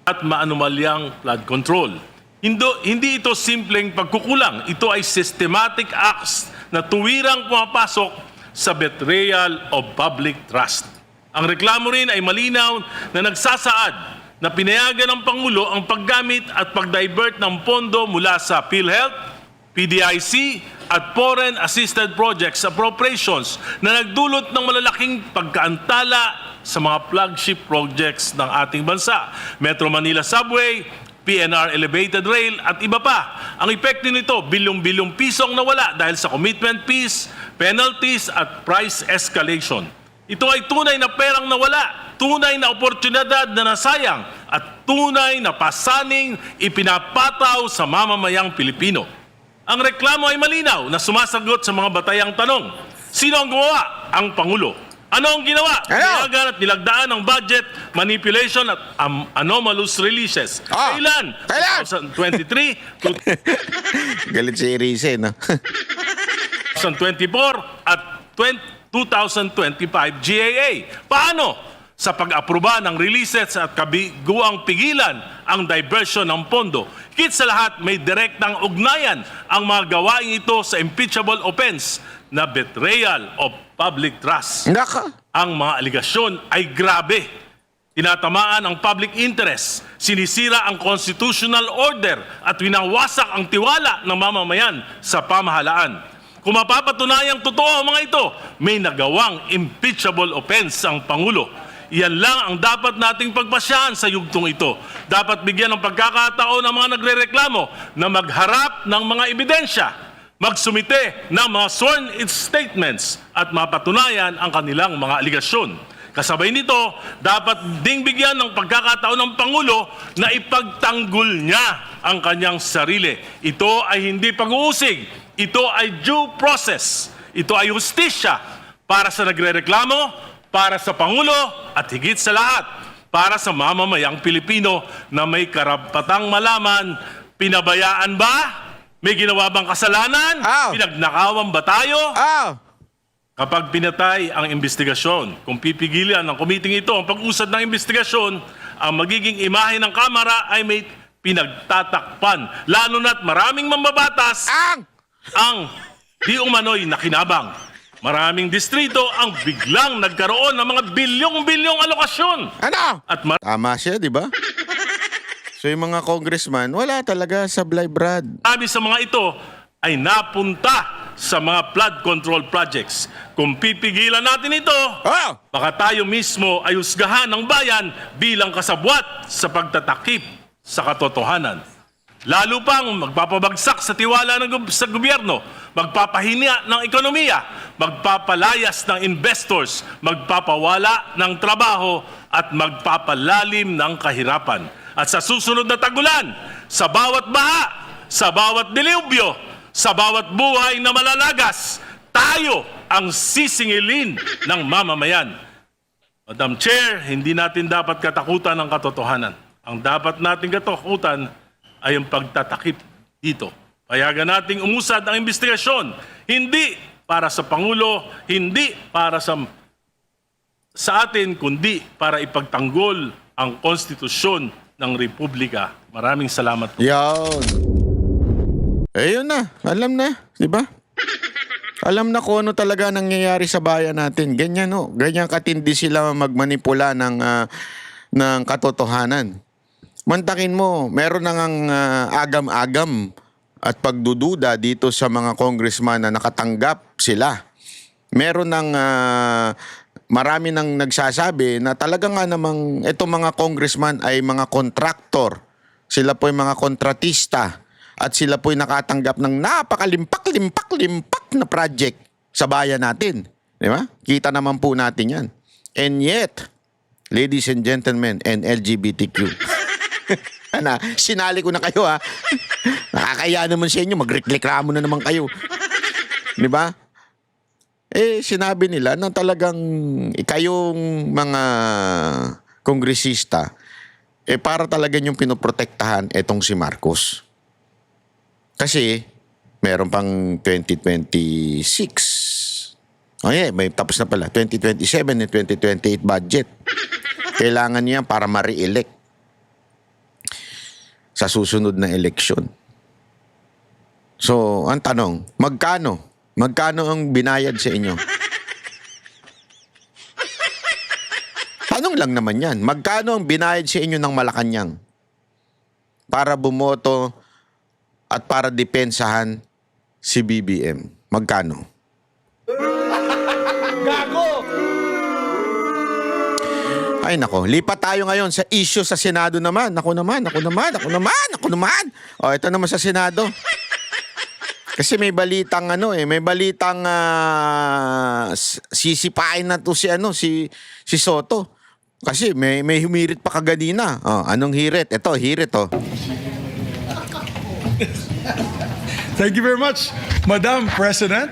Speaker 4: at maanumalyang flood control. Hindi ito simpleng pagkukulang. Ito ay systematic acts na tuwirang pumapasok sa betrayal of public trust. Ang reklamo rin ay malinaw na nagsasaad na pinayagan ng Pangulo ang paggamit at pag-divert ng pondo mula sa PhilHealth, PDIC at Foreign Assisted Projects Appropriations na nagdulot ng malalaking pagkaantala sa mga flagship projects ng ating bansa. Metro Manila Subway, PNR Elevated Rail at iba pa. Ang epekto nito, bilyong-bilyong pisong nawala dahil sa commitment fees, penalties at price escalation. Ito ay tunay na perang nawala, tunay na oportunidad na nasayang at tunay na pasaning ipinapataw sa mamamayang Pilipino. Ang reklamo ay malinaw na sumasagot sa mga batayang tanong. Sino ang gumawa? Ang Pangulo. Ano ang ginawa? Pinayagan at nilagdaan ng budget, manipulation at anomalous releases. Kailan? 2023,
Speaker 1: Galit si Erice, no?
Speaker 4: 2024 at 2025 GAA. Paano? Sa pag-aproba ng releases at kabiguang pigilan ang diversion ng pondo. Higit sa lahat, may direktang ugnayan ang mga gawain ito sa impeachable offense na betrayal of public trust.
Speaker 1: Naka.
Speaker 4: Ang mga aligasyon ay grabe. Tinatamaan ang public interest, sinisira ang constitutional order at winawasak ang tiwala ng mamamayan sa pamahalaan. Kung mapapatunayang totoo ang mga ito, may nagawang impeachable offense ang Pangulo. Iyan lang ang dapat nating pagpasyahan sa yugtong ito. Dapat bigyan ng pagkakataon ang mga nagrereklamo na magharap ng mga ebidensya, magsumite ng mga sworn statements at mapatunayan ang kanilang mga aligasyon. Kasabay nito, dapat ding bigyan ng pagkakataon ng Pangulo na ipagtanggol niya ang kanyang sarili. Ito ay hindi pag-uusig. Ito ay due process. Ito ay justisya para sa nagrereklamo, para sa Pangulo, at higit sa lahat, para sa mamamayang Pilipino na may karapatang malaman, pinabayaan ba? May ginawa bang kasalanan?
Speaker 1: Aw!
Speaker 4: Pinagnakawan ba tayo?
Speaker 1: Ah!
Speaker 4: Kapag pinatay ang investigasyon, kung pipigilan ng komiting ito ang pag-usad ng investigasyon, ang magiging imahe ng Kamara ay may pinagtatakpan. Lalo na't maraming mambabatas ang di umano'y nakinabang. Maraming distrito ang biglang nagkaroon ng mga bilyong-bilyong alokasyon.
Speaker 1: Ano?
Speaker 4: At
Speaker 1: Tama siya, di ba? So yung mga congressman, wala talaga sablay, Brad.
Speaker 4: marami sa mga ito ay napunta sa mga flood control projects. Kung pipigilan natin ito,
Speaker 1: Oh!
Speaker 4: baka tayo mismo ay husgahan ng bayan bilang kasabwat sa pagtatakip sa katotohanan. Lalo pang magpapabagsak sa tiwala sa gobyerno, magpapahina ng ekonomiya, magpapalayas ng investors, magpapawala ng trabaho at magpapalalim ng kahirapan. At sa susunod na tagulan, sa bawat baha, sa bawat dilubyo, sa bawat buhay na malalagas, tayo ang sisingilin ng mamamayan. Madam Chair, hindi natin dapat katakutan ang katotohanan. Ang dapat natin katakutan ay ang pagtatakip dito. Payagan nating umusad ang investigasyon, hindi para sa Pangulo, hindi para sa atin, kundi para ipagtanggol ang konstitusyon ng Republika. Maraming salamat po.
Speaker 1: Yan. Eh yun na, alam na, di ba? Alam na kung ano talaga nangyayari sa bayan natin. Ganyan no, ganyan katindi sila magmanipula ng katotohanan. Mantakin mo, meron nang agam-agam at pagdududa dito sa mga congressman na nakatanggap sila. Meron nang marami nang nagsasabi na talaga nga namang itong mga congressman ay mga kontraktor. Sila po ay mga kontratista at sila po ay nakatanggap ng napakalimpak-limpak na project sa bayan natin. Di ba? Kita naman po natin yan. And yet, ladies and gentlemen and LGBTQ, sinali ko na kayo ha. Nakakaya naman sa inyo, magreklamo na naman kayo. Di ba? Eh, sinabi nila na talagang kayong mga kongresista, para talaga yung pinoprotektahan etong si Marcos. Kasi, meron pang 2026. Oh yeah, may tapos na pala. 2027 and 2028 budget. Kailangan niya para ma-re-elect sa susunod na eleksyon. So, ang tanong, magkano? Magkano ang binayad sa inyo? Tanong lang naman yan. Magkano ang binayad sa inyo ng Malacanang para bumoto at para depensahan si BBM? Magkano?
Speaker 2: Gago!
Speaker 1: Ay nako, lipat tayo ngayon sa issue sa Senado naman. Ako naman. O, ito naman sa Senado. Kasi may balitang sisipain na to si Soto. Kasi may humirit pa kaganina. Oh, anong hirit? Ito, hirit oh.
Speaker 5: Thank you very much, Madam President.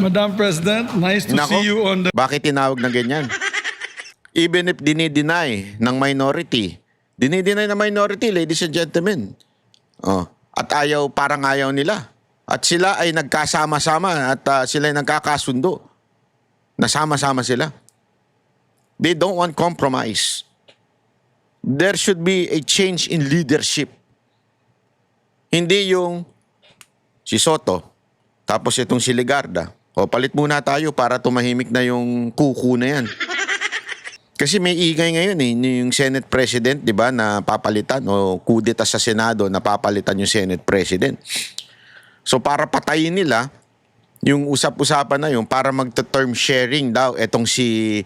Speaker 5: Madam President, nice to
Speaker 1: Nako,
Speaker 5: see you on the...
Speaker 1: bakit tinawag na ganyan? Even if dinideny ng minority, ladies and gentlemen. Oh, at parang ayaw nila. At sila ay nagkasama-sama at sila ay nagkakasundo. Nasama-sama sila. They don't want compromise. There should be a change in leadership. Hindi yung si Soto, tapos itong si Legarda. O palit muna tayo para tumahimik na yung kuku na yan. Kasi may ingay ngayon yung Senate President, di ba, na papalitan o kudeta sa Senado na papalitan yung Senate President. So para patayin nila yung usap-usapan na yung para magta-term sharing daw etong si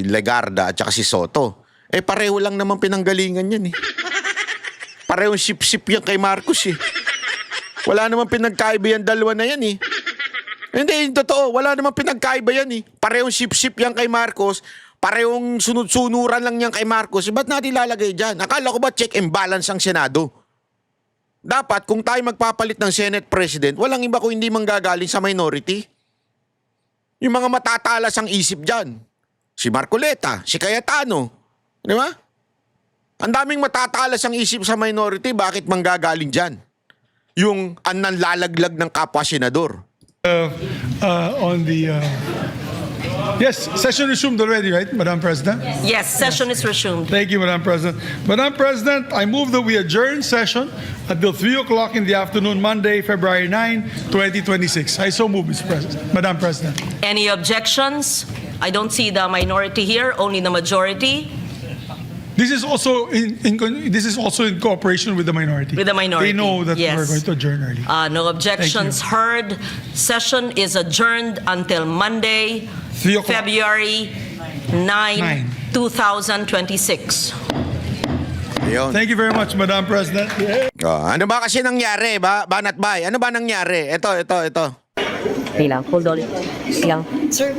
Speaker 1: Legarda at saka si Soto. Pareho lang naman pinanggalingan yan eh. Parehong sip-sip yan kay Marcos eh. Wala naman pinagkaiba yan dalawa na yan eh. Hindi, totoo. Wala namang pinagkaiba yan eh. Parehong sip-sip yan kay Marcos. Parehong sunod-sunuran lang yan kay Marcos. Ba't natin lalagay dyan? Akala ko ba check and balance ang Senado? Dapat, kung tayo magpapalit ng Senate President, walang iba kung hindi manggagaling sa minority. Yung mga matatalas ang isip dyan. Si Marcoleta, si Cayetano. Di ba? Ang daming matatalas ang isip sa minority, bakit manggagaling dyan? Yung nanlalaglag ng kapwa senador.
Speaker 5: On the yes, session resumed already, right, Madam President?
Speaker 6: Yes, session is resumed.
Speaker 5: Thank you, Madam President. Madam President, I move that we adjourn session until 3 o'clock in the afternoon, Monday, February 9, 2026. I so move, Mr. President. Madam President.
Speaker 6: Any objections? I don't see the minority here, only the majority.
Speaker 5: This is also in cooperation with the minority.
Speaker 6: With the minority,
Speaker 5: They know that
Speaker 6: yes.
Speaker 5: we're going to adjourn early.
Speaker 6: No objections heard. Session is adjourned until Monday,
Speaker 5: 3 o'clock.
Speaker 6: February 9, 2026.
Speaker 1: Ayun.
Speaker 5: Thank you very much, Madam President.
Speaker 1: Ano ba kasi nangyari, Banat Bay? Ano ba nangyari? Ito.
Speaker 7: Lang, hold on. Lang.
Speaker 8: Sir,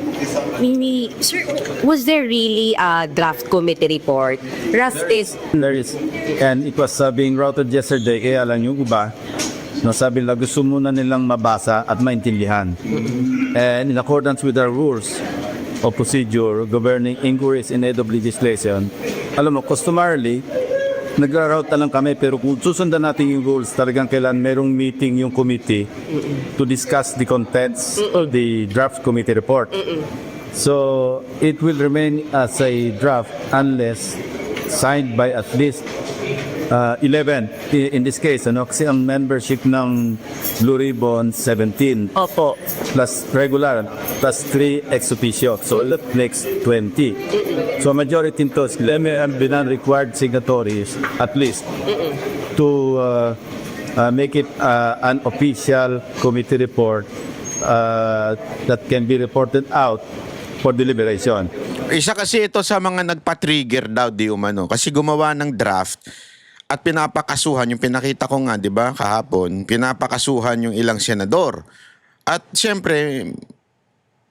Speaker 8: was there really a draft committee report? Draft is
Speaker 9: There is, and it was being routed yesterday. Kaya alam nyo ba, no, sabi nila gusto muna nilang mabasa at maintindihan. And in accordance with our rules of procedure governing inquiries in aid of legislation, alam mo, customarily, nagra-route na lang kami, pero kung susundan natin yung rules, talagang kailan merong meeting yung committee to discuss the contents of the draft committee report. So, it will remain as a draft unless signed by at least 11 in this case, ano, kasi ang membership ng Blue Ribbon 17
Speaker 8: opo.
Speaker 9: plus regular plus 3 ex officio, so that makes 20. So majority nito have been required signatories at least to make it an official committee report that can be reported out for deliberation.
Speaker 1: Isa kasi ito sa mga nagpa-trigger daw di umano kasi gumawa ng draft at pinapakasuhan yung pinakita ko nga, 'di ba, kahapon, pinapakasuhan yung ilang senador. At siyempre,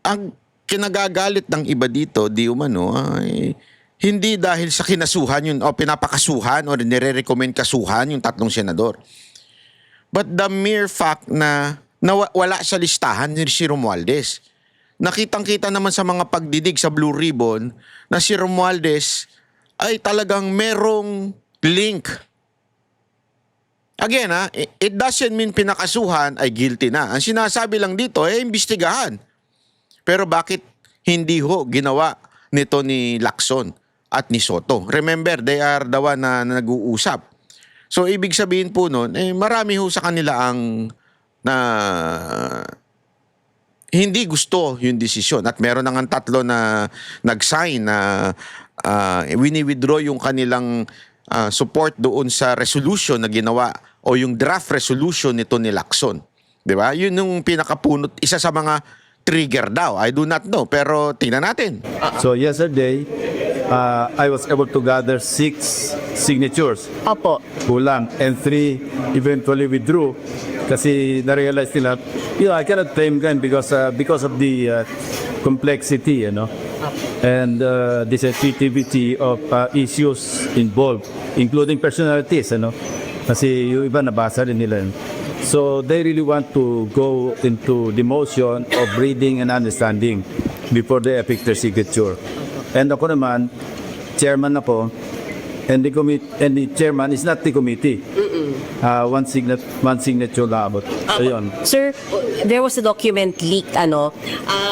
Speaker 1: ang kinagagalit ng iba dito, di umano, ay hindi dahil sa kinasuhan yun o pinapakasuhan o nire-recommend kasuhan yung tatlong senador. But the mere fact na wala sa listahan ni si Romualdez. Nakitang-kita naman sa mga pagdidig sa Blue Ribbon na si Romualdez ay talagang merong link. Again, it doesn't mean pinakasuhan ay guilty na. Ang sinasabi lang dito ay imbestigahan. Pero bakit hindi ho ginawa nito ni Lacson at ni Soto? Remember, they are the one na nag-uusap. So, ibig sabihin po nun, marami ho sa kanila ang hindi gusto yung desisyon. At meron na nga tatlo na nag-sign na wini-withdraw yung kanilang support doon sa resolution na ginawa o yung draft resolution nito ni Lacson. Di ba? Yun yung pinakapunot, isa sa mga trigger daw. I do not know, pero tingnan natin.
Speaker 9: So yesterday, I was able to gather 6 signatures.
Speaker 8: Opo.
Speaker 9: Kulang. And 3 eventually withdrew kasi na-realize nila, I cannot blame them because of the complexity, and the sensitivity of issues involved, including personalities, kasi yung iba nabasa rin nila. So they really want to go into the motion of reading and understanding before they epic their signature. And ako naman, chairman ako, and the chairman is not the committee. One signature lang abot. Ayun.
Speaker 8: Sir, there was a document leaked,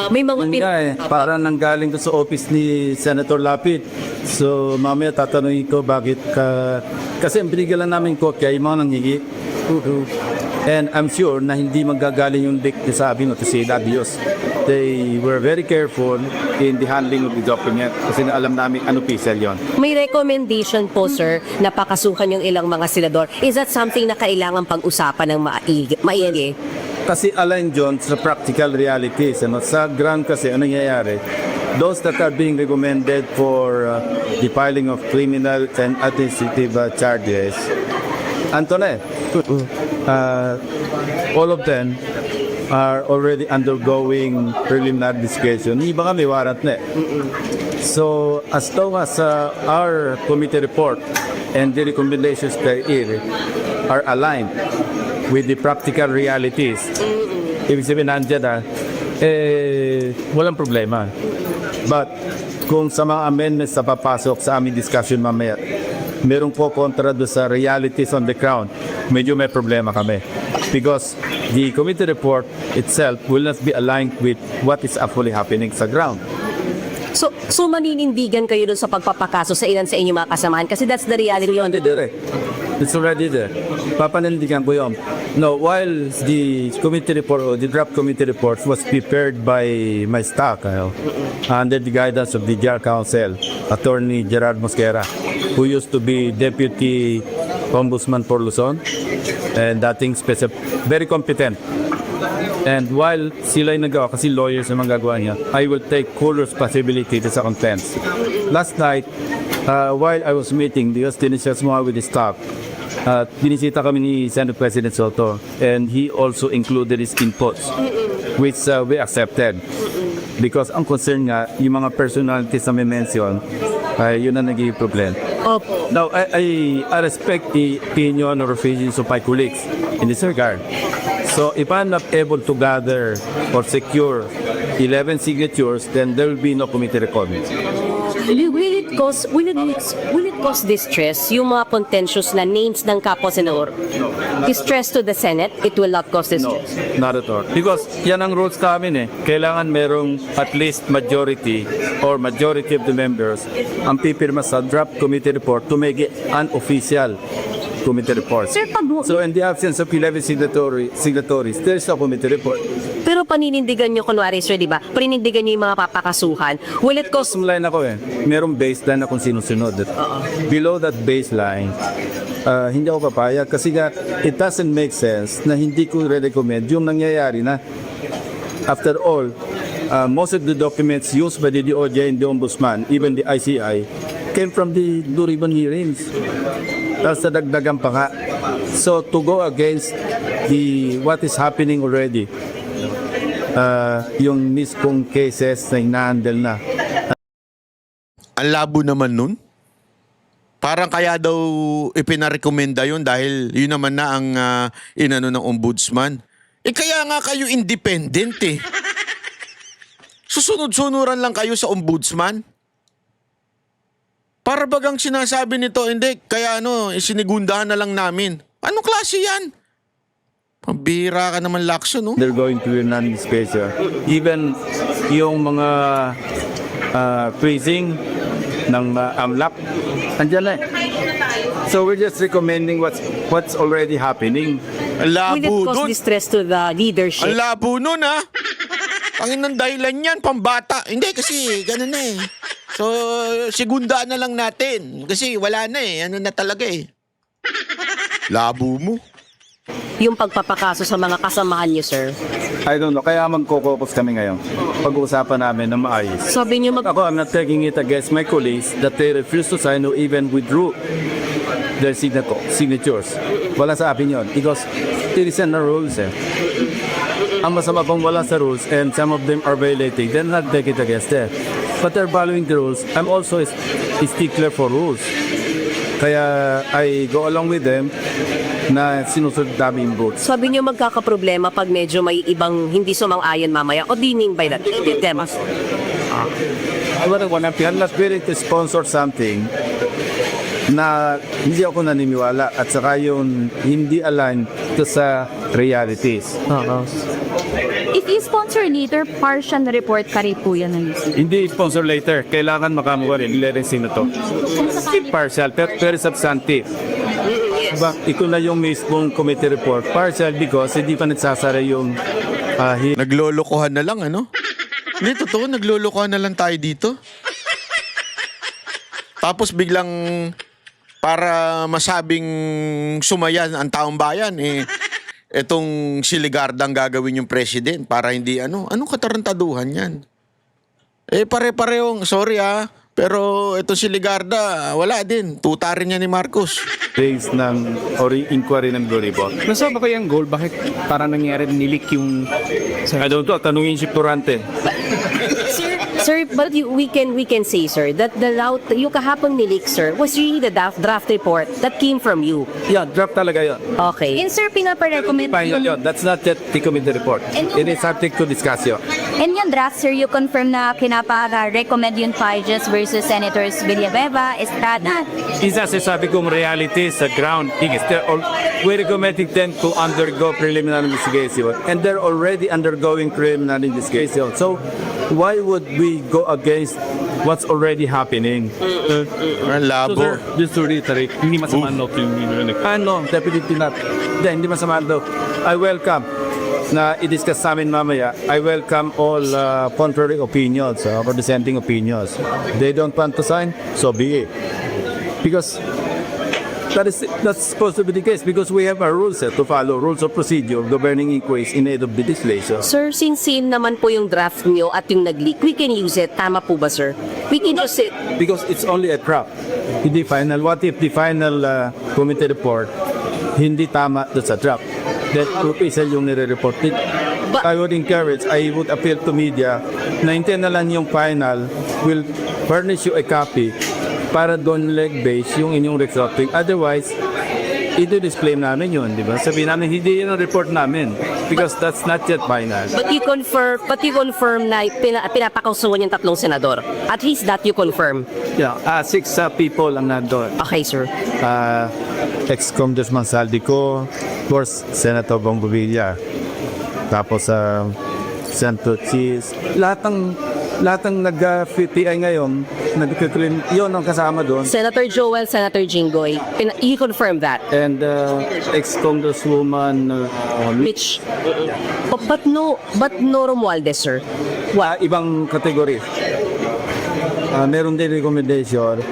Speaker 8: may mga
Speaker 9: Parang nanggaling ko sa office ni Senator Lapid. So mamaya tatanungin ko bakit kasi ang binigyan lang namin kopya yung mga nangingi. And I'm sure na hindi manggagaling yung leak sa amin o si Dios. They were very careful in the handling of the document kasi alam namin ano official yon.
Speaker 8: may recommendation po, sir, na pakasuhan yung ilang mga senador. Is that something na kailangan pag-usapan ng maigi?
Speaker 9: Kasi align John sa practical realities. Sa ground kasi ano nangyayari? Those that are being recommended for the filing of criminal and administrative charges, Antoine, all of them are already undergoing preliminary investigation. Iba kami warrant na eh. So as long as our committee report and the recommendations therein are aligned with the practical realities, ibig sabihin nandiyan na, walang problema. But kung sa mga amendments na papasok sa aming discussion mamaya, merong po kontra doon sa realities on the ground, medyo may problema kami. Because the committee report itself will not be aligned with what is actually happening sa ground.
Speaker 8: So maninindigan kayo dun sa pagpapakaso sa ilan sa inyong mga kasamahan kasi that's the reality on the...
Speaker 9: It's already there. Papanindigan ko yun. No, while the committee report or the draft committee report was prepared by my staff under the guidance of the JAR Council, Attorney Gerard Mosquera, who used to be Deputy Ombudsman for Luzon and dating very competent. And while sila yung nagawa, kasi lawyers naman gagawa niya, I will take full responsibility sa contents. Last night, while I was meeting, because tinisas mo with the staff, binisita kami ni Senate President Soto, and he also included his inputs, which we accepted. Because ang concern nga, yung mga personalities na may mention, yun ang naging problem.
Speaker 8: Opo.
Speaker 9: Now, I respect the opinion or opinions of my colleagues in this regard. So, if I'm not able to gather or secure 11 signatures, then there will be no committee requirement.
Speaker 8: Will it cause distress yung mga contentious na names ng kapwa senador? Distress to the Senate, it will not cause
Speaker 9: No,
Speaker 8: distress.
Speaker 9: not at all. Because yan ang rules namin eh. Kailangan merong at least majority or majority of the members ang pipirma sa draft committee report to make it an official committee report.
Speaker 8: Sir,
Speaker 9: So in the absence of 11 signatories, there is no committee report.
Speaker 8: pero paninindigan nyo, kunwari sir, di ba? Paninindigan nyo yung mga papakasuhan. Will it cause...
Speaker 9: Line ako eh. Merong baseline na kung sino-sunod. Below that baseline, hindi ako papayag kasi nga it doesn't make sense na hindi ko re-recommend yung nangyayari na after all, most of the documents used by the DOJ and the Ombudsman, even the ICI, came from the Blue Ribbon hearings. Tapos nadagdagan pa nga. So to go against what is happening already, yung miskong cases na ina-handle na.
Speaker 1: Ang labo naman nun. Parang kaya daw ipinarekomenda yun dahil yun naman na ang inano ng ombudsman. Kaya nga kayo independent eh. Susunod-sunuran lang kayo sa ombudsman. Para bagang sinasabi nito, hindi, kaya sinigundahan na lang namin. Anong klase yan? Pambihira ka naman, Lacson, no?
Speaker 9: They're going to be non-disclosure. Even yung mga freezing ng AMLAC, andyan na eh. So we're just recommending what's already happening.
Speaker 1: Ang
Speaker 8: Will it
Speaker 1: labo
Speaker 8: cause
Speaker 1: dun.
Speaker 8: distress to the leadership?
Speaker 1: Ang labo nun, ha? Ang inang dahilan yan, pambata. Hindi, kasi ganun na eh. So, sigundaan na lang natin. Kasi wala na eh. Ano na talaga eh. Labo mo.
Speaker 8: Yung pagpapakaso sa mga kasamahan nyo, sir.
Speaker 9: I don't know, kaya magkokopos kami ngayon. Pag-uusapan namin na maayos.
Speaker 8: Sabi nyo
Speaker 9: Ako, I'm not taking it against my colleagues that they refuse to sign or even withdrew their signatures. Wala sa akin yun. Because it is in the rules eh. Ang masama pang wala sa rules and some of them are violating, then not take it against them. But they're following the rules. I'm also a stickler for rules. Kaya I go along with them na sinusunod namin yung rules.
Speaker 8: Sabi nyo magkakaproblema pag medyo may ibang hindi sumang-ayon mamaya o dining by that them.
Speaker 9: I'm not willing to sponsor something na hindi ako naniniwala at saka yung hindi align to sa realities.
Speaker 10: If you sponsor later, partial report ka rin po yan ng
Speaker 9: Hindi sponsor later. Kailangan makamuha rin. Ilerensin na to. Hindi partial, pero substantive. Diba? Ito na yung mismong committee report. Partial because hindi pa nagsasara yung
Speaker 1: Naglolokohan na lang, ano? Hindi, totoo, naglolokohan na lang tayo dito. Tapos biglang para masabing sumaya ang taong bayan, etong si Ligarda ang gagawin yung president para hindi anong katarantaduhan yan. Pare-parehong, sorry Pero ito si Ligarda, wala din. Tuta rin niya ni Marcos.
Speaker 9: Base ng inquiry ng Blue Ribbon.
Speaker 2: Nasaan ba kayang goal? Bakit parang nangyari nilik yung...
Speaker 9: I don't know, tanungin si Turante.
Speaker 8: Sir, but we can say, sir, that the route, yung kahapon nilik, sir, was really the draft report that came from you.
Speaker 9: Yeah, draft talaga yun.
Speaker 8: Okay.
Speaker 10: And sir, pinaparecommend
Speaker 9: Fine yun. That's not yet the committee report. It is subject to discussion.
Speaker 10: And yung draft, sir, you confirm na kinapa-recommend yung Pages versus Senators Villanueva, Estrada.
Speaker 9: Isa sabi kong reality sa ground. We're recommending them to undergo preliminary investigation and they're already undergoing preliminary investigation. So why would we go against what's already happening?
Speaker 1: Ang labo.
Speaker 2: Just to reiterate, hindi masama ang loob yung
Speaker 9: No, definitely not. Hindi masama daw. I welcome na i-discuss sa amin mamaya. I welcome all contrary opinions or dissenting opinions. They don't want to sign, so be it. Because that's supposed to be the case because we have our rules to follow, rules of procedure, governing inquiries in aid of the legislation.
Speaker 8: Sir, since same naman po yung draft niyo at yung nag-leak, we can use it. Tama po ba, sir? We can use it.
Speaker 9: Because it's only a draft. Hindi final. What if the final committee report hindi tama doon sa draft? That official yung nire-report. I would encourage, I would appeal to media na hintayin na lang yung final, will furnish you a copy para doon leg-base yung inyong reporting. Otherwise, i-display namin yun, di ba? Sabihin namin, hindi yun ang report namin because that's not yet final.
Speaker 8: But you confirm na pinapakausungan yung tatlong senador. At least that you confirm.
Speaker 9: Yeah, 6 people ang nandun.
Speaker 8: Okay, sir.
Speaker 9: Ex-Congressman Saldico, of course, Senator Bongo Villa, tapos Senator Cheese, lahat ng nag-PI ngayon, nag-claim, yun ang kasama doon.
Speaker 8: Senator Joel, Senator Jinggoy, you confirm that.
Speaker 9: And ex-Congresswoman
Speaker 8: Mitch. But no Romualdez, sir.
Speaker 9: ibang category. Meron din recommendation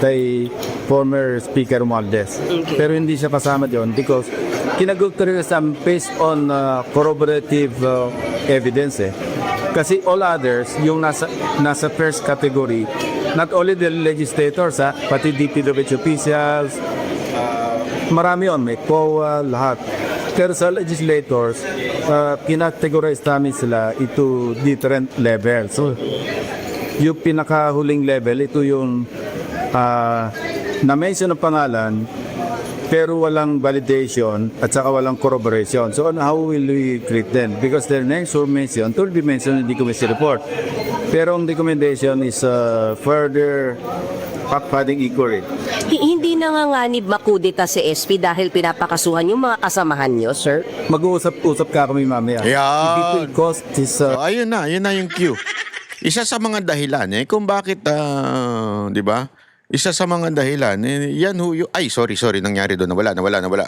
Speaker 9: kay former Speaker Romualdez. Pero hindi siya kasama doon because kinagot ko rin based on corroborative evidence Kasi all others, yung nasa first category, not only the legislators, pati DPWH officials, marami yun, may COA, lahat. Pero sa legislators, kinategorize namin sila into different levels. So, yung pinakahuling level, ito yung na-mention ng pangalan, pero walang validation at saka walang corroboration. So how will we treat them? Because their names were mentioned, will be mentioned in the committee report. Pero ang recommendation is further fact-finding inquiry.
Speaker 8: Hindi nanganganib makudita si SP dahil pinapakasuhan yung mga kasamahan nyo, sir?
Speaker 9: Mag-uusap ka kami mamaya.
Speaker 1: Yan.
Speaker 9: It will cost is...
Speaker 1: Ayun na yung cue. Isa sa mga dahilan kung bakit, di ba? Isa sa mga dahilan, yan ay, sorry, nangyari doon, nawala.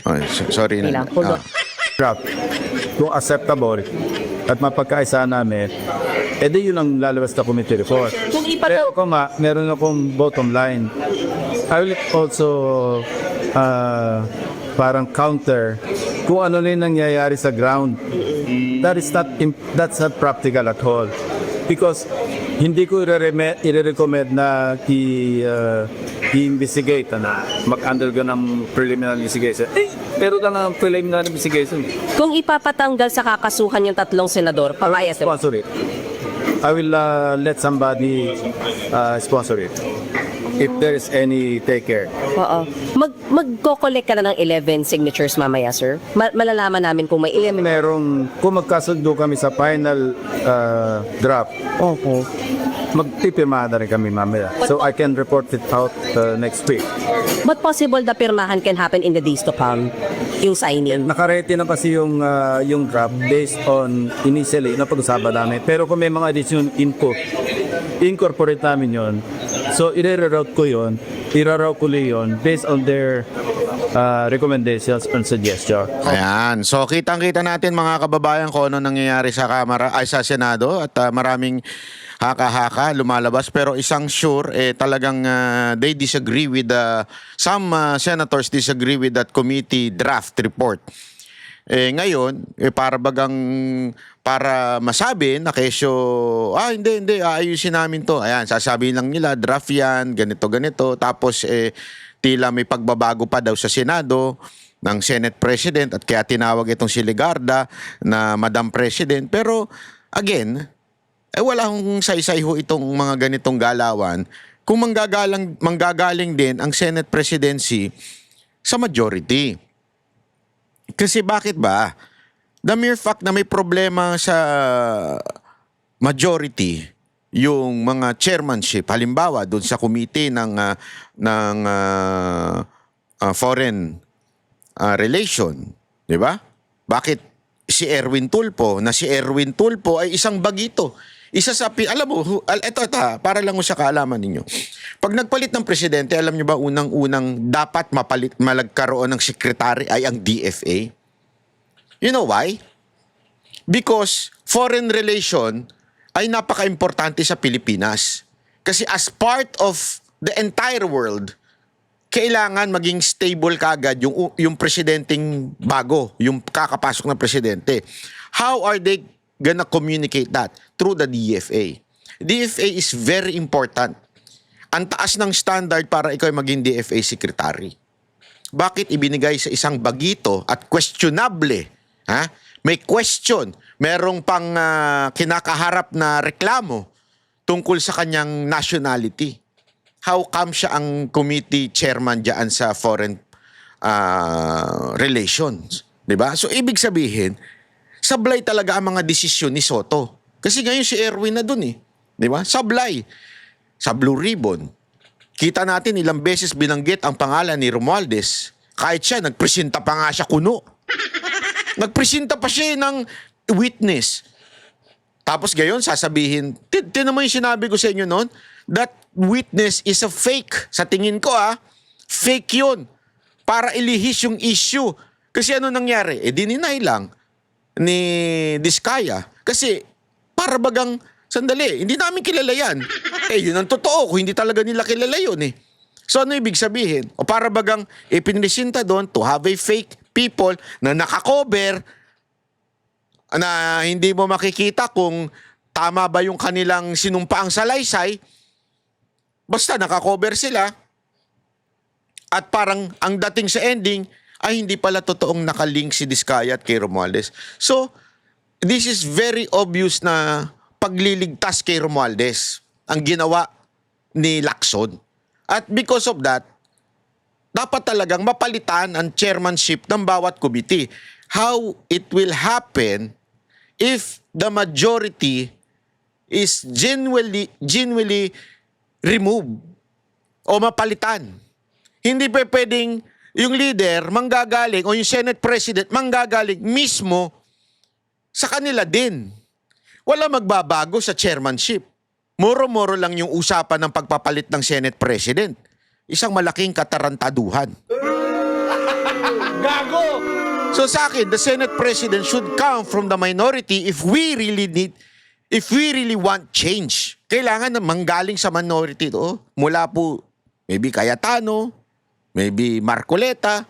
Speaker 1: Ay, sorry na.
Speaker 9: Draft. Kung acceptable at mapagkaisa namin, edi yun ang lalabas na committee report. Pero ako meron akong bottom line. I will also parang counter kung ano na yung nangyayari sa ground. That's not practical at all. Because hindi ko i-recommend na i-investigate mag-undergo ng preliminary investigation. Pero na ng preliminary investigation.
Speaker 8: Kung ipapatanggal sa kakasuhan yung tatlong senador, papayag mo?
Speaker 9: Sponsor it. I will let somebody sponsor it. If there is any taker.
Speaker 8: Oo. Magko-collect ka na ng 11 signatures mamaya, sir? Malalaman namin kung may 11.
Speaker 9: Kung magkasundo kami sa final draft, magpipirmahan na rin kami mamaya. So I can report it out next week.
Speaker 8: But possible the pirmahan can happen in the days to come? Yung signing?
Speaker 9: Nakarete na kasi yung draft based on initially na pag-usapan namin. Pero kung may mga additional input, incorporate namin yon. So i-reroute ko yun based on their recommendations and suggestions.
Speaker 1: Ayan. So, kitang-kita natin mga kababayan kung ano nangyayari sa sa Senado at maraming haka-haka lumalabas. Pero isang sure, talagang they disagree with some senators disagree with that committee draft report. Ngayon, para masabi na kesyo, hindi, aayusin namin to. Ayan, sasabihin lang nila, draft yan, ganito. Tapos, tila may pagbabago pa daw sa Senado ng Senate President at kaya tinawag itong si Legarda na Madam President. Pero, again, wala akong saysay ho itong mga ganitong galawan kung manggagaling din ang Senate Presidency sa majority. Kasi bakit ba? The mere fact na may problema sa majority, yung mga chairmanship, halimbawa doon sa committee ng foreign relation, di ba? Bakit si Erwin Tulfo, ay isang bagito. Isa sa, alam mo, ito, para lang mo sa kaalaman ninyo. Pag nagpalit ng presidente, alam nyo ba unang-unang dapat malagkaroon ng sekretary ay ang DFA? You know why? Because foreign relation ay napaka-importante sa Pilipinas. Kasi as part of the entire world, kailangan maging stable kaagad yung presidenteng bago, yung kakapasok na presidente. How are they gonna communicate that? Through the DFA. DFA is very important. Ang taas ng standard para ikaw ay maging DFA secretary. Bakit ibinigay sa isang bagito at questionable? May question. Merong pang kinakaharap na reklamo tungkol sa kanyang nationality. How come siya ang committee chairman dyan sa foreign relations? Diba? So, ibig sabihin, sablay talaga ang mga desisyon ni Soto. Kasi ngayon si Erwin na dun eh. Diba? Sablay. Sa Blue Ribbon. Kita natin ilang beses binanggit ang pangalan ni Romualdez. Kahit siya, nagpresenta pa nga siya kuno. Nagpresenta pa siya ng witness. Tapos gayon, sasabihin, tinan mo yung sinabi ko sa inyo noon, that witness is a fake. Sa tingin ko fake yun. Para ilihis yung issue. Kasi ano nangyari? Dininay lang ni Diskaya. Kasi para bagang, sandali, hindi namin kilala yan. Yun ang totoo. Kung hindi talaga nila kilala yun eh. So ano ibig sabihin? O para bagang ipinisinta doon to have a fake people na nakakover na hindi mo makikita kung tama ba yung kanilang sinumpaang salaysay. Basta nakakover sila at parang ang dating sa ending ay hindi pala totoong nakalink si Diskaya at kay Romualdez. So, this is very obvious na pagliligtas kay Romualdez ang ginawa ni Lacson. At because of that, dapat talagang mapalitan ang chairmanship ng bawat committee. How it will happen if the majority is genuinely removed o mapalitan. Hindi pa pwedeng yung leader manggagaling o yung Senate President manggagaling mismo sa kanila din. Wala magbabago sa chairmanship. Moro-moro lang yung usapan ng pagpapalit ng Senate President. Isang malaking katarantaduhan. Gago! So sa akin, the Senate President should come from the minority if we really want change. Kailangan na manggaling sa minority to. Mula po, maybe Cayetano, maybe Marcoleta.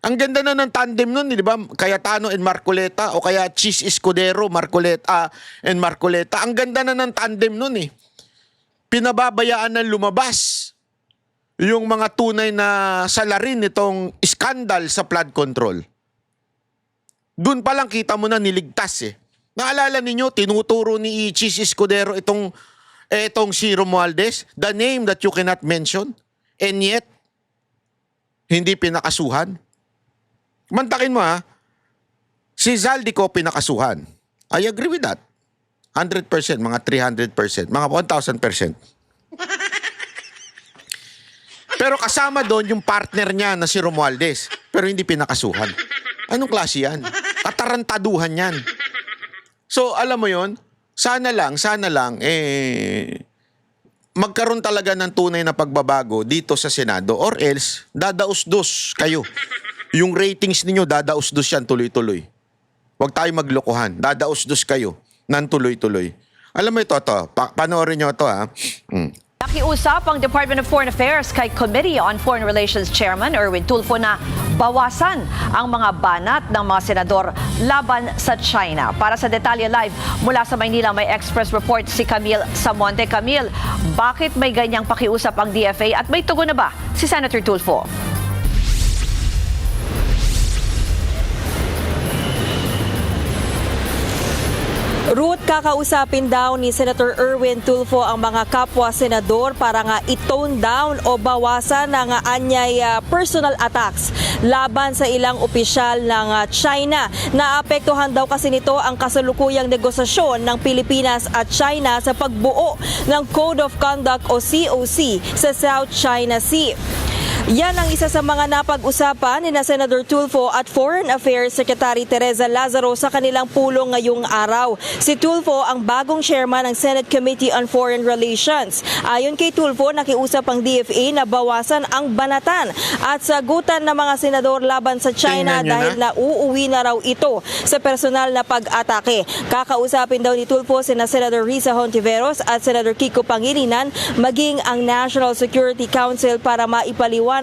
Speaker 1: Ang ganda na ng tandem nun, di ba? Cayetano and Marcoleta o kaya Chis Escudero, Marcoleta and Marcoleta. Ang ganda na ng tandem nun eh. Pinababayaan na lumabas yung mga tunay na salarin nitong skandal sa flood control. Doon pa lang kita mo na niligtas eh. Naalala ninyo, tinuturo ni Chis Escudero itong si Romualdez, the name that you cannot mention, and yet, hindi pinakasuhan. Mantakin mo si Zaldico pinakasuhan. I agree with that. 100%, mga 300%, mga 1,000%. Pero kasama doon yung partner niya na si Romualdez, pero hindi pinakasuhan. Anong klase yan? Katarantaduhan yan. So, alam mo yon, sana lang, magkaroon talaga ng tunay na pagbabago dito sa Senado or else, dadaus-dos kayo. Yung ratings ninyo, dadaus-dos yan tuloy-tuloy. Huwag tayo maglokohan. Dadaus-dos kayo ng tuloy-tuloy. Alam mo ito, panoorin nyo ito
Speaker 3: Bakit
Speaker 11: Nakiusap ang Department of Foreign Affairs kay Committee on Foreign Relations Chairman Erwin Tulfo na bawasan ang mga banat ng mga senador laban sa China. Para sa Detalye Live, mula sa Maynila may Express report si Camille Samonte. Camille, bakit may ganyang pakiusap ang DFA at may tugon na ba si Senator Tulfo?
Speaker 12: Ruth, kakausapin daw ni Senator Erwin Tulfo ang mga kapwa-senador para nga i-tone down o bawasan ang anyay personal attacks laban sa ilang opisyal ng China. Naapektuhan daw kasi nito ang kasalukuyang negosasyon ng Pilipinas at China sa pagbuo ng Code of Conduct o COC sa South China Sea. Yan ang isa sa mga napag-usapan ni Senator Tulfo at Foreign Affairs Secretary Teresa Lazaro sa kanilang pulong ngayong araw. Si Tulfo ang bagong chairman ng Senate Committee on Foreign Relations. Ayon kay Tulfo, nakiusap ang DFA na bawasan ang banatan at sagutan ng mga senador laban sa China dahil nauuwi na raw ito sa personal na pag-atake. Kakausapin daw ni Tulfo sina Senator Risa Hontiveros at Senator Kiko Pangilinan maging ang National Security Council para maipaliwanag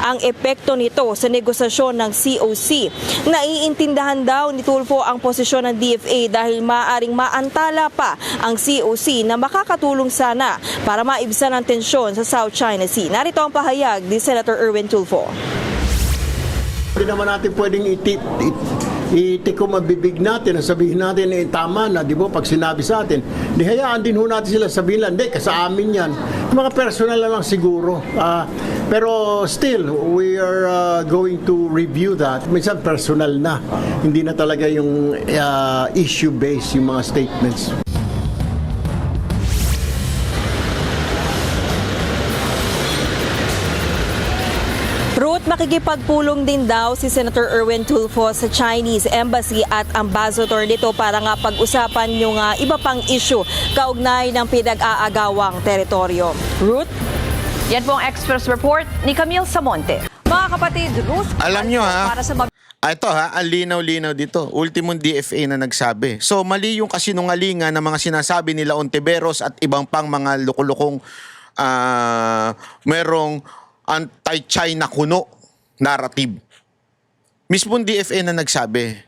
Speaker 12: ang epekto nito sa negosasyon ng COC. Naiintindahan daw ni Tulfo ang posisyon ng DFA dahil maaaring maantala pa ang COC na makakatulong sana para maibsan ang tensyon sa South China Sea. Narito ang pahayag ni Senator Erwin Tulfo.
Speaker 13: Hindi naman natin pwedeng itikom ang bibig natin at sabihin natin tama na, di ba, pag sinabi sa atin. Di hayaan din ho natin sila sabihin lang, hindi, sa amin yan. Mga personal lang siguro. Pero still, we are going to review that. Minsan personal na. Hindi na talaga yung issue-based yung mga statements.
Speaker 12: Ruth, makikipagpulong din daw si Senator Erwin Tulfo sa Chinese Embassy at Ambassador nito para nga pag-usapan yung iba pang issue kaugnay ng pinag-aagawang teritoryo. Ruth?
Speaker 11: Yan po ang Express report ni Camille Samonte. Mga kapatid, Ruth,
Speaker 1: alam nyo
Speaker 11: para sa
Speaker 1: ito ang linaw-linaw dito. Ultimong DFA na nagsabi. So mali yung kasinungalingan ng mga sinasabi nila Ontiveros at ibang pang mga lukulukong merong anti-China kuno narrative. Mismong DFA na nagsabi,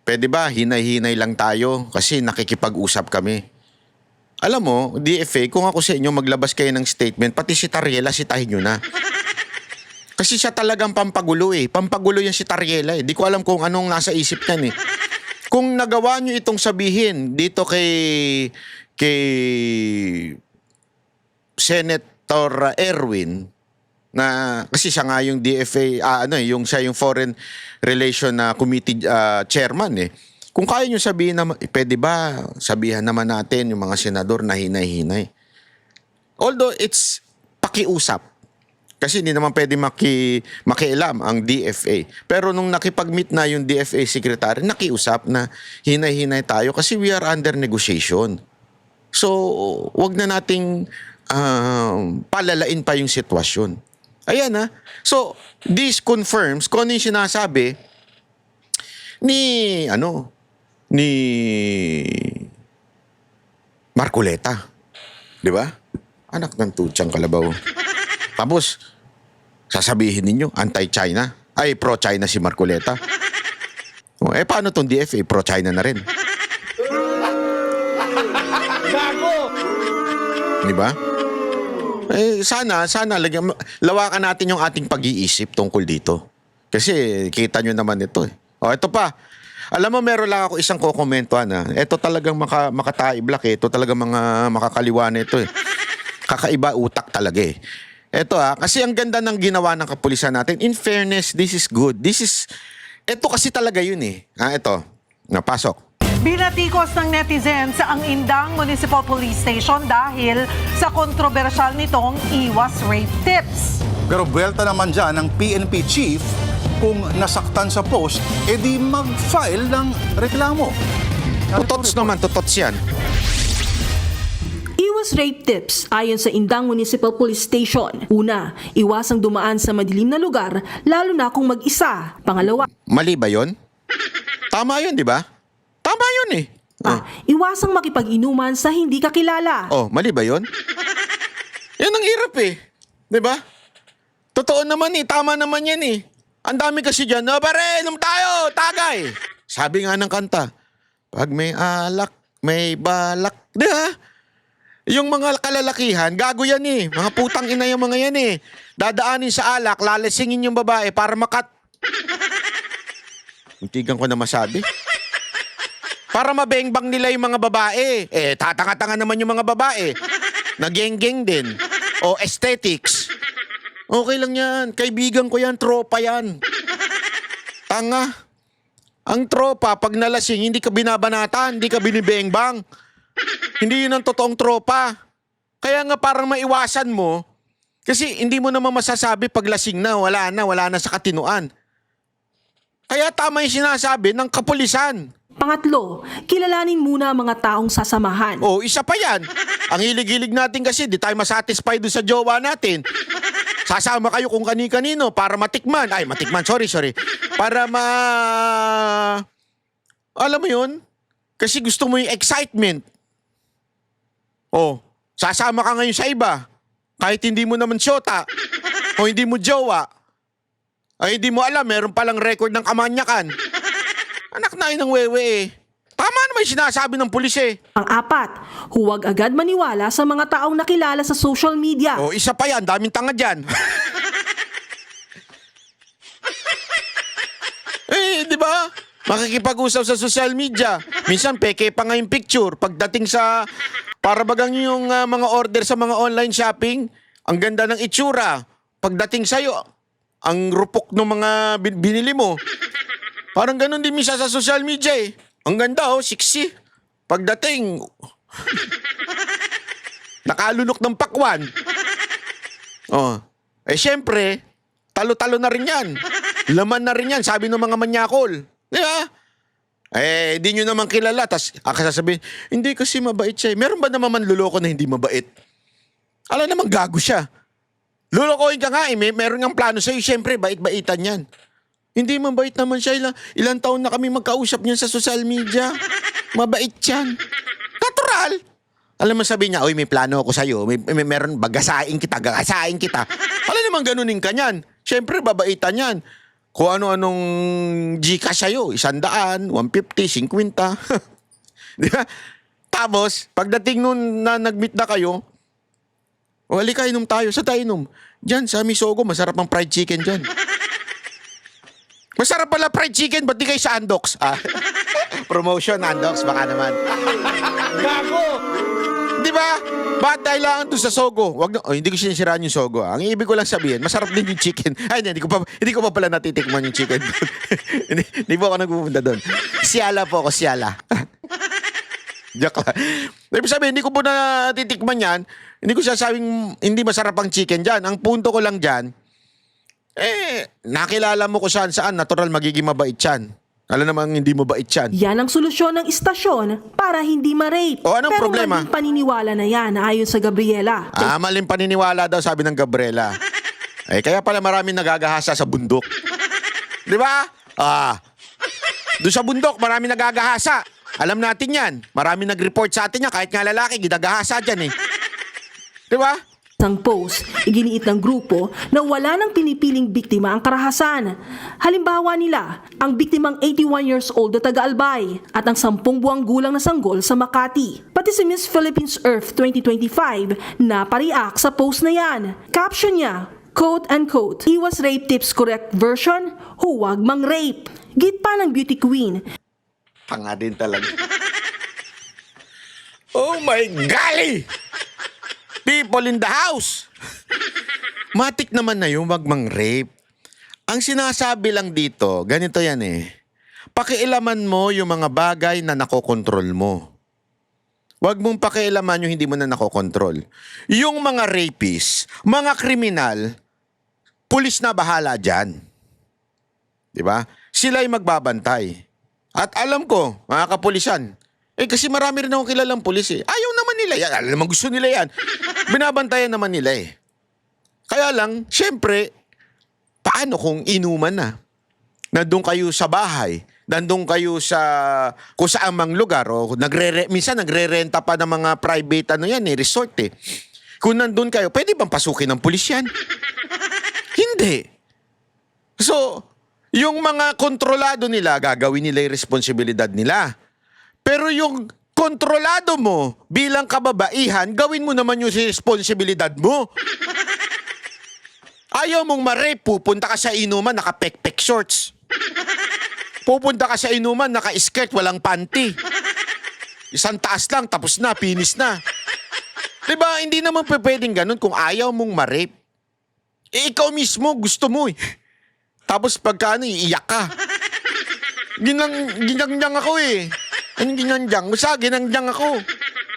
Speaker 1: pwede ba hinay-hinay lang tayo kasi nakikipag-usap kami. Alam mo, DFA, kung ako sa inyo maglabas kayo ng statement, pati si Tariela sitahin nyo na. Kasi siya talagang pampagulo eh. Pampagulo yan si Tariela eh. Di ko alam kung anong nasa isip niyan eh. Kung nagawa nyo itong sabihin dito kay Senator Erwin, na kasi siya nga yung DFA yung siya yung Foreign Relation Committee chairman eh. Kung kaya nyo sabihin na pwede ba sabihan naman natin yung mga senador na hinay-hinay. Although it's pakiusap. Kasi hindi naman pwede makialam ang DFA. Pero nung nakipag-meet na yung DFA secretary, nakiusap na hinay-hinay tayo kasi we are under negotiation. So, wag na nating palalain pa yung sitwasyon. Ayan ha. So, this confirms kung ano yung sinasabi ni Marcoleta. Di ba? Anak ng tutsang kalabaw. Tapos, sasabihin ninyo, anti-China. Ay, pro-China si Marcoleta. Paano tong DFA? Pro-China na rin. Di ba? Sana lawakan natin yung ating pag-iisip tungkol dito. Kasi kita nyo naman ito eh. Ito pa. Alam mo, meron lang ako isang kokomentuhan na. Ito talagang makataibla eh. Ito talagang mga makakaliwa na ito eh. Kakaiba utak talaga eh. Ito kasi ang ganda ng ginawa ng kapulisan natin. In fairness, this is good. Ito kasi talaga yun eh. Ito. Napasok.
Speaker 14: Binatikos ng netizens ang Indang Municipal Police Station dahil sa kontrobersyal nitong iwas rape tips.
Speaker 15: Pero buwelta naman dyan ng PNP chief kung nasaktan sa post, edi mag-file ng reklamo.
Speaker 1: Tutots naman, tutots yan.
Speaker 16: Iwas rape tips ayon sa Indang Municipal Police Station. Una, iwasang dumaan sa madilim na lugar lalo na kung mag-isa. Pangalawa,
Speaker 1: mali ba yun? Tama yun, di ba? Tama yun eh.
Speaker 16: Iwasang makipag-inuman sa hindi kakilala.
Speaker 1: Mali ba yun? Yan ang hirap eh. Di ba? Totoo naman eh. Tama naman yan eh. Ang dami kasi dyan, pare, inom tayo, tagay. Sabi nga ng kanta, pag may alak, may balak. Di ba? Yung mga kalalakihan, gago yan eh. Mga putang ina yung mga yan eh. Dadaanin sa alak, lalasingin yung babae para makat... Muntigan ko na masabi. Para mabengbang nila yung mga babae. Eh, tatanga-tanga naman yung mga babae. Nageng-geng din. O aesthetics. Okay lang yan. Kaibigan ko yan. Tropa yan. Tanga. Ang tropa, pag nalasing, hindi ka binabanatan. Hindi ka binibengbang. Hindi yun ang totoong tropa. Kaya nga parang maiwasan mo. Kasi hindi mo naman masasabi pag lasing na, wala na sa katinuan. Kaya tama yung sinasabi ng kapulisan.
Speaker 16: Pangatlo, kilalanin muna ang mga taong sasamahan.
Speaker 1: Oh, isa pa yan. Ang hilig-hilig natin kasi, di tayo masatisfy doon sa jowa natin. Sasama kayo kung kani-kanino para matikman. Ay, matikman, sorry. Para alam mo yun? Kasi gusto mo yung excitement. Oh, sasama ka ngayon sa iba. Kahit hindi mo naman syota. O hindi mo jowa. Ay, hindi mo alam, meron palang record ng kamanyakan. Anak na ng wewe eh. Tama naman yung sinasabi ng pulis eh.
Speaker 16: Ang apat, huwag agad maniwala sa mga taong nakilala sa social media.
Speaker 1: Oh, isa pa yan, daming tanga dyan. Eh, di ba? Makikipag-usap sa social media. Minsan, peke pa nga yung picture. Pagdating sa, para bagang yung mga order sa mga online shopping, ang ganda ng itsura. Pagdating sa'yo, ang rupok ng mga binili mo. Parang ganun din minsan sa social media eh. Ang ganda oh, sexy. Pagdating, nakalunok ng pakwan. Oh. Eh syempre, talo-talo na rin yan. Laman na rin yan, sabi ng mga manyakol. Di ba? Eh, di nyo naman kilala. Tapos, sasabihin, hindi kasi mabait siya. Meron ba naman manluloko na hindi mabait? Alam naman, gago siya. Lulukohin ka nga eh. Meron ng plano sa'yo. Siyempre, bait-baitan yan. Hindi mabait naman siya. Ilang taon na kami magkausap niyan sa social media. Mabait yan. Natural. Alam mo sabihin niya, oy, may plano ako sa'yo. Meron, gagasain kita. Alam naman ganunin ka niyan. Siyempre, babaitan yan. Kung ano-anong Gcash sa'yo. 100, 150, 50. Di ba? Tapos, pagdating nun na nag-meet na kayo, o, halika, inom tayo. Sa tayo inom? Diyan, sa Misogo, masarap ang fried chicken dyan. Masarap pala fried chicken, ba't di kayo sa Andox? Promotion, Andox, baka naman. Gago! Di ba? Ba't kailangan to sa Sogo? Wag na, hindi ko sinisiraan yung Sogo. Ang ibig ko lang sabihin, masarap din yung chicken. Ay, hindi ko pa pala natitikman yung chicken. Hindi po ako nagpupunta doon. Siyala po ako, siyala. Joke lang. Ibig sabihin, hindi ko po natitikman yan. Hindi ko sasabing hindi masarap ang chicken dyan. Ang punto ko lang dyan, nakilala mo ko saan, natural magiging mabait yan. Alam namang hindi mabait yan.
Speaker 16: Yan ang solusyon ng istasyon para hindi ma-rape.
Speaker 1: O, anong problema?
Speaker 16: Pero maling paniniwala na yan ayon sa Gabriela.
Speaker 1: Maling paniniwala daw, sabi ng Gabriela. Kaya pala maraming nagagahasa sa bundok. Di ba? Doon sa bundok, maraming nagagahasa. Alam natin yan. Maraming nag-report sa atin yan. Kahit nga lalaki, ginagahasa dyan eh. Di ba?
Speaker 16: Sa post, iginiit ng grupo na wala nang pinipiling biktima ang karahasan. Halimbawa nila, ang biktimang 81 years old na taga-Albay at ang 10 buwang gulang na sanggol sa Makati. Pati si Miss Philippines Earth 2025 na pariak sa post na yan. Caption niya, quote-unquote, "Iwas rape tips correct version, huwag mang rape." Git pa ng beauty queen.
Speaker 1: Tanga din talaga. Oh my golly! People in the house! Matik naman na yung wag mang rape. Ang sinasabi lang dito, ganito yan eh. Pakialaman mo yung mga bagay na nakokontrol mo. Wag mong pakialaman yung hindi mo na nakokontrol. Yung mga rapists, mga kriminal, pulis na bahala dyan. Diba? Sila'y magbabantay. At alam ko, mga kapulisan, kasi marami rin akong kilalang pulis eh. Ayaw naman nila yan. Alam naman gusto nila yan. Binabantayan naman nila eh. Kaya lang, syempre, paano kung inuman na? Nandun kayo sa bahay, nandun kayo sa kung saan mang lugar, o minsan nagre-renta pa ng mga private resort eh. Kung nandun kayo, pwede bang pasukin ng pulis yan? Hindi. So, yung mga kontrolado nila, gagawin nila yung responsibilidad nila. Pero yung kontrolado mo bilang kababaihan, gawin mo naman yung responsibilidad mo. Ayaw mong ma-rape, pupunta ka sa inuman, naka-pek-pek shorts. Pupunta ka sa inuman, naka-skirt, walang panty. Isang taas lang, tapos na, finish na. Diba, hindi naman pwedeng ganun kung ayaw mong ma-rape. Ikaw mismo, gusto mo eh. Tapos pagka iiyak ka. Ginangyang ako eh. Anong ginangyang? Basta ginangyang ako.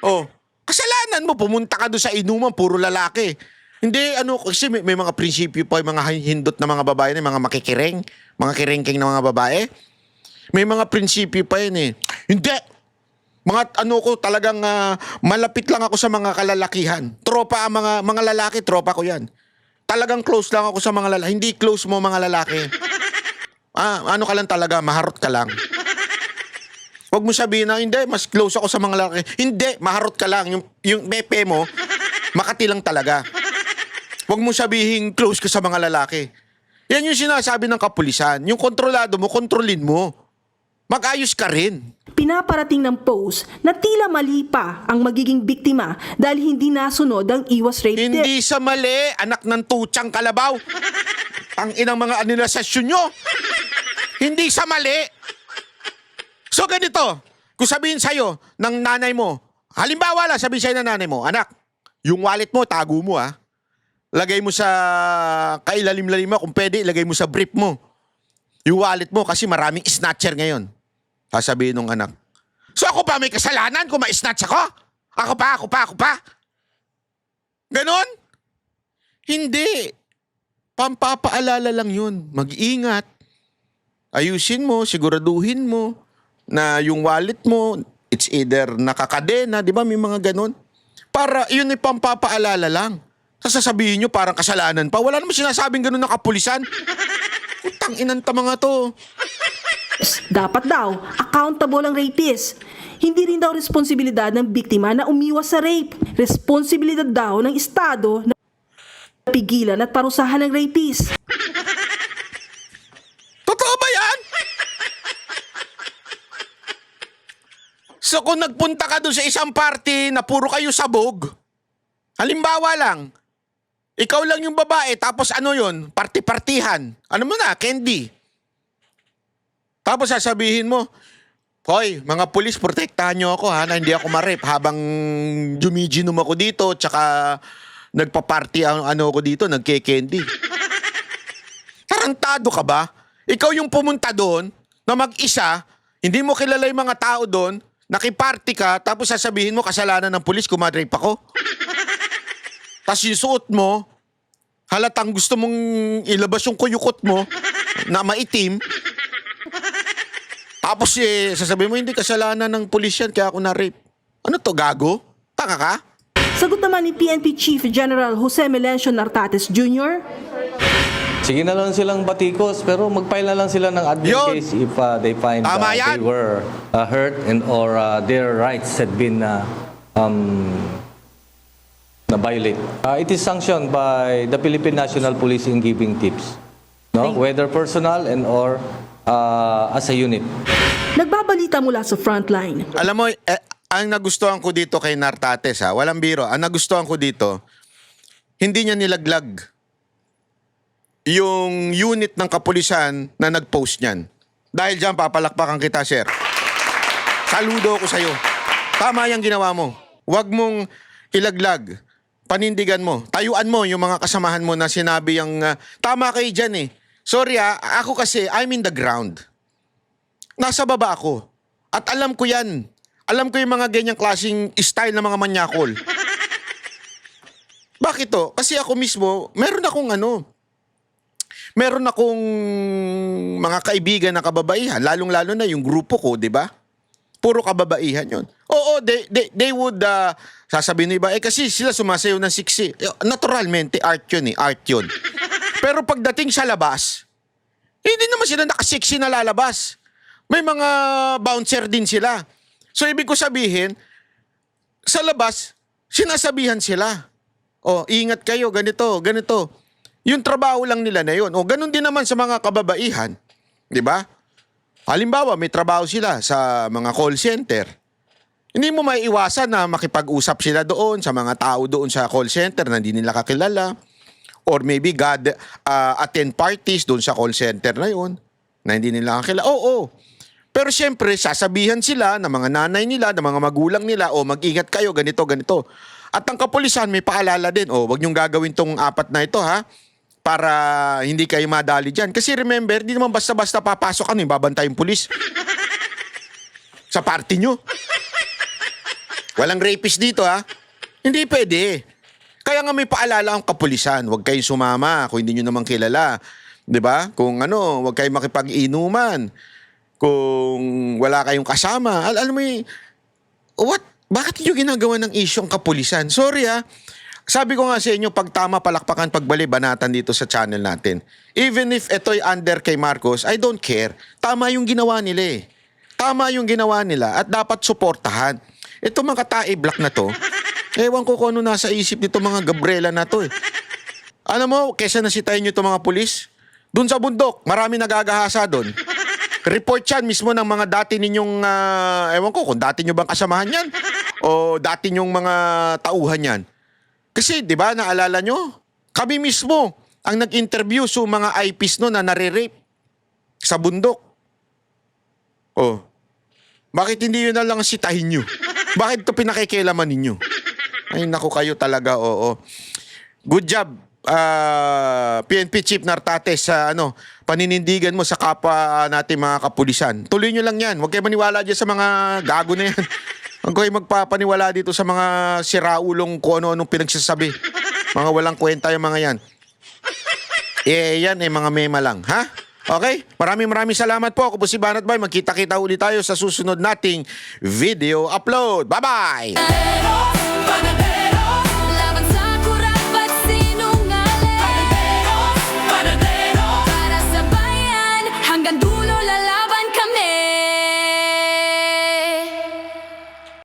Speaker 1: Oh, kasalanan mo, pumunta ka doon sa inuman, puro lalaki. Hindi, kasi may mga prinsipyo pa, mga hindot na mga babae, na mga makikireng, mga kirengking na mga babae. May mga prinsipyo pa yun eh. Hindi! Mga ko talagang malapit lang ako sa mga kalalakihan. Tropa ang mga lalaki, tropa ko yan. Talagang close lang ako sa mga lalaki. Hindi close mo mga lalaki. Ano ka lang talaga, maharot ka lang. Huwag mo sabihin na, hindi, mas close ako sa mga lalaki. Hindi, maharot ka lang. Yung bepe mo, Makati lang talaga. Huwag mo sabihin close ka sa mga lalaki. Yan yung sinasabi ng kapulisan. Yung kontrolado mo, kontrolin mo. Mag-ayos ka rin.
Speaker 16: Pinaparating ng post na tila mali pa ang magiging biktima dahil hindi nasunod ang iwas rape tip.
Speaker 1: Hindi sa mali, anak ng tutsang kalabaw. Ang inang mga anilasasyon nyo. Hindi sa mali. So ganito, kung sabihin sa'yo ng nanay mo, halimbawa lang sabihin sa'yo ng nanay mo, anak, yung wallet mo, tago mo ha. Lagay mo sa kailalim-lalim mo, kung pwede, ilagay mo sa brief mo. Yung wallet mo kasi maraming snatcher ngayon. Sasabihin ng anak. So ako pa may kasalanan kung ma-snatch ako? Ako pa? Ganon? Hindi. Pampapaalala lang yun. Mag-ingat. Ayusin mo, siguraduhin mo na yung wallet mo, it's either nakakadena, di ba? May mga ganon. Para yun ay pampapaalala lang. Sasabihin nyo parang kasalanan pa. Wala naman sinasabing ganon ng kapulisan. Utang inanta mga to.
Speaker 16: Dapat daw, accountable ang rapist. Hindi rin daw responsibilidad ng biktima na umiwas sa rape. Responsibilidad daw ng Estado na pigilan at parusahan ng rapist.
Speaker 1: Totoo ba yan? So kung nagpunta ka doon sa isang party na puro kayo sabog, halimbawa lang, ikaw lang yung babae, tapos ano yun, party-partihan. Ano mo na, candy. Tapos sasabihin mo, hoy, mga pulis, protektahan nyo ako ha, na hindi ako ma-rape habang jumiginom ako dito, tsaka nagpa-party ako dito, nagke-candy. Tarantado ka ba? Ikaw yung pumunta doon, na mag-isa, hindi mo kilala yung mga tao doon, nakiparty ka, tapos sasabihin mo, kasalanan ng pulis kung ma-rape ako. Tapos yung suot mo, halatang gusto mong ilabas yung kuyukot mo na maitim. Tapos sasabihin mo, hindi kasalanan ng pulis yan, kaya ako na-rape. Ano to, gago? Tanga ka?
Speaker 16: Sagot naman ni PNP Chief General Jose Melencio Nartates Jr.
Speaker 17: Sige na lang silang batikos, pero mag-file na lang sila ng admin case if they find they were hurt and or their rights had been na-violate. It is sanctioned by the Philippine National Police in giving tips, no? Whether personal and or as a unit.
Speaker 16: Nagbabalita mula sa frontline.
Speaker 1: Alam mo, ang nagustuhan ko dito kay Nartates ha, walang biro, ang nagustuhan ko dito, hindi niya nilaglag yung unit ng kapulisan na nag-post niyan. Dahil dyan, papalakpakan kita, sir. Saludo ko sa'yo. Tama yung ginawa mo. Huwag mong ilaglag. Panindigan mo. Tayuan mo yung mga kasamahan mo na sinabi yung tama kayo dyan eh. Sorry ako kasi I'm in the ground. Nasa baba ako. At alam ko yan. Alam ko yung mga ganyang klaseng style ng mga manyakol. Bakit to? Kasi ako mismo, meron akong mga kaibigan na kababaihan, lalong-lalo na yung grupo ko, di ba? Puro kababaihan yun. Oo, they would, sasabihin ng iba, kasi sila sumasayaw ng siksi. Naturalmente, art yun. Pero pagdating sa labas, hindi naman sila nakasiksi na lalabas. May mga bouncer din sila. So, ibig ko sabihin, sa labas, sinasabihan sila. Ingat kayo, ganito, ganito. Yung trabaho lang nila na yun. Ganun din naman sa mga kababaihan. Di ba? Halimbawa, may trabaho sila sa mga call center. Hindi mo maiiwasan na makipag-usap sila doon sa mga tao doon sa call center na hindi nila kakilala. Or maybe attend parties doon sa call center na yun na hindi nila kakilala. Oo. Pero siyempre, sasabihan sila ng mga nanay nila, ng mga magulang nila, mag-ingat kayo, ganito, ganito. At ang kapulisan may paalala din, wag niyong gagawin tong 4 na ito, ha? Para hindi kayo madali dyan. Kasi remember, di naman basta-basta papasok babantay yung pulis. Sa party nyo. Walang rapist dito, ha? Hindi pwede. Kaya nga may paalala ang kapulisan. Huwag kayong sumama kung hindi nyo naman kilala. Di ba? Kung huwag kayong makipag-inuman. Kung wala kayong kasama. Alam mo bakit nyo ginagawa ng issue ang kapulisan? Sorry, ha? Sabi ko nga sa inyo, pag tama palakpakan, pagbali, banatan dito sa channel natin. Even if ito'y under kay Marcos, I don't care. Tama yung ginawa nila eh. Tama yung ginawa nila at dapat suportahan. Ito mga tae black na to, ewan ko kung ano nasa isip nito mga Gabriela na to eh. Alam mo, kesa nasitayin nyo itong mga pulis, dun sa bundok, marami nagagahasa dun. Report yan mismo ng mga dati ninyong, ewan ko kung dati nyo bang kasamahan yan o dati nyong mga tauhan yan. Kasi, di ba, naalala nyo? Kami mismo ang nag-interview sa mga IPs no na nare-rape sa bundok. Bakit hindi yun na lang sitahin nyo? Bakit ito pinakikialaman ninyo? Ay, naku kayo talaga, Good job, PNP Chief Nartates, sa paninindigan mo sa kapwa natin mga kapulisan. Tuloy nyo lang yan. Huwag kayo maniwala dyan sa mga gago na yan. Huwag kayo magpapaniwala dito sa mga siraulong kung ano-anong pinagsasabi. Mga walang kwenta yung mga yan. Yan mga mema lang, ha? Okay? Maraming salamat po. Ako po si Banat Boy. Magkita-kita ulit tayo sa susunod nating video upload. Bye-bye!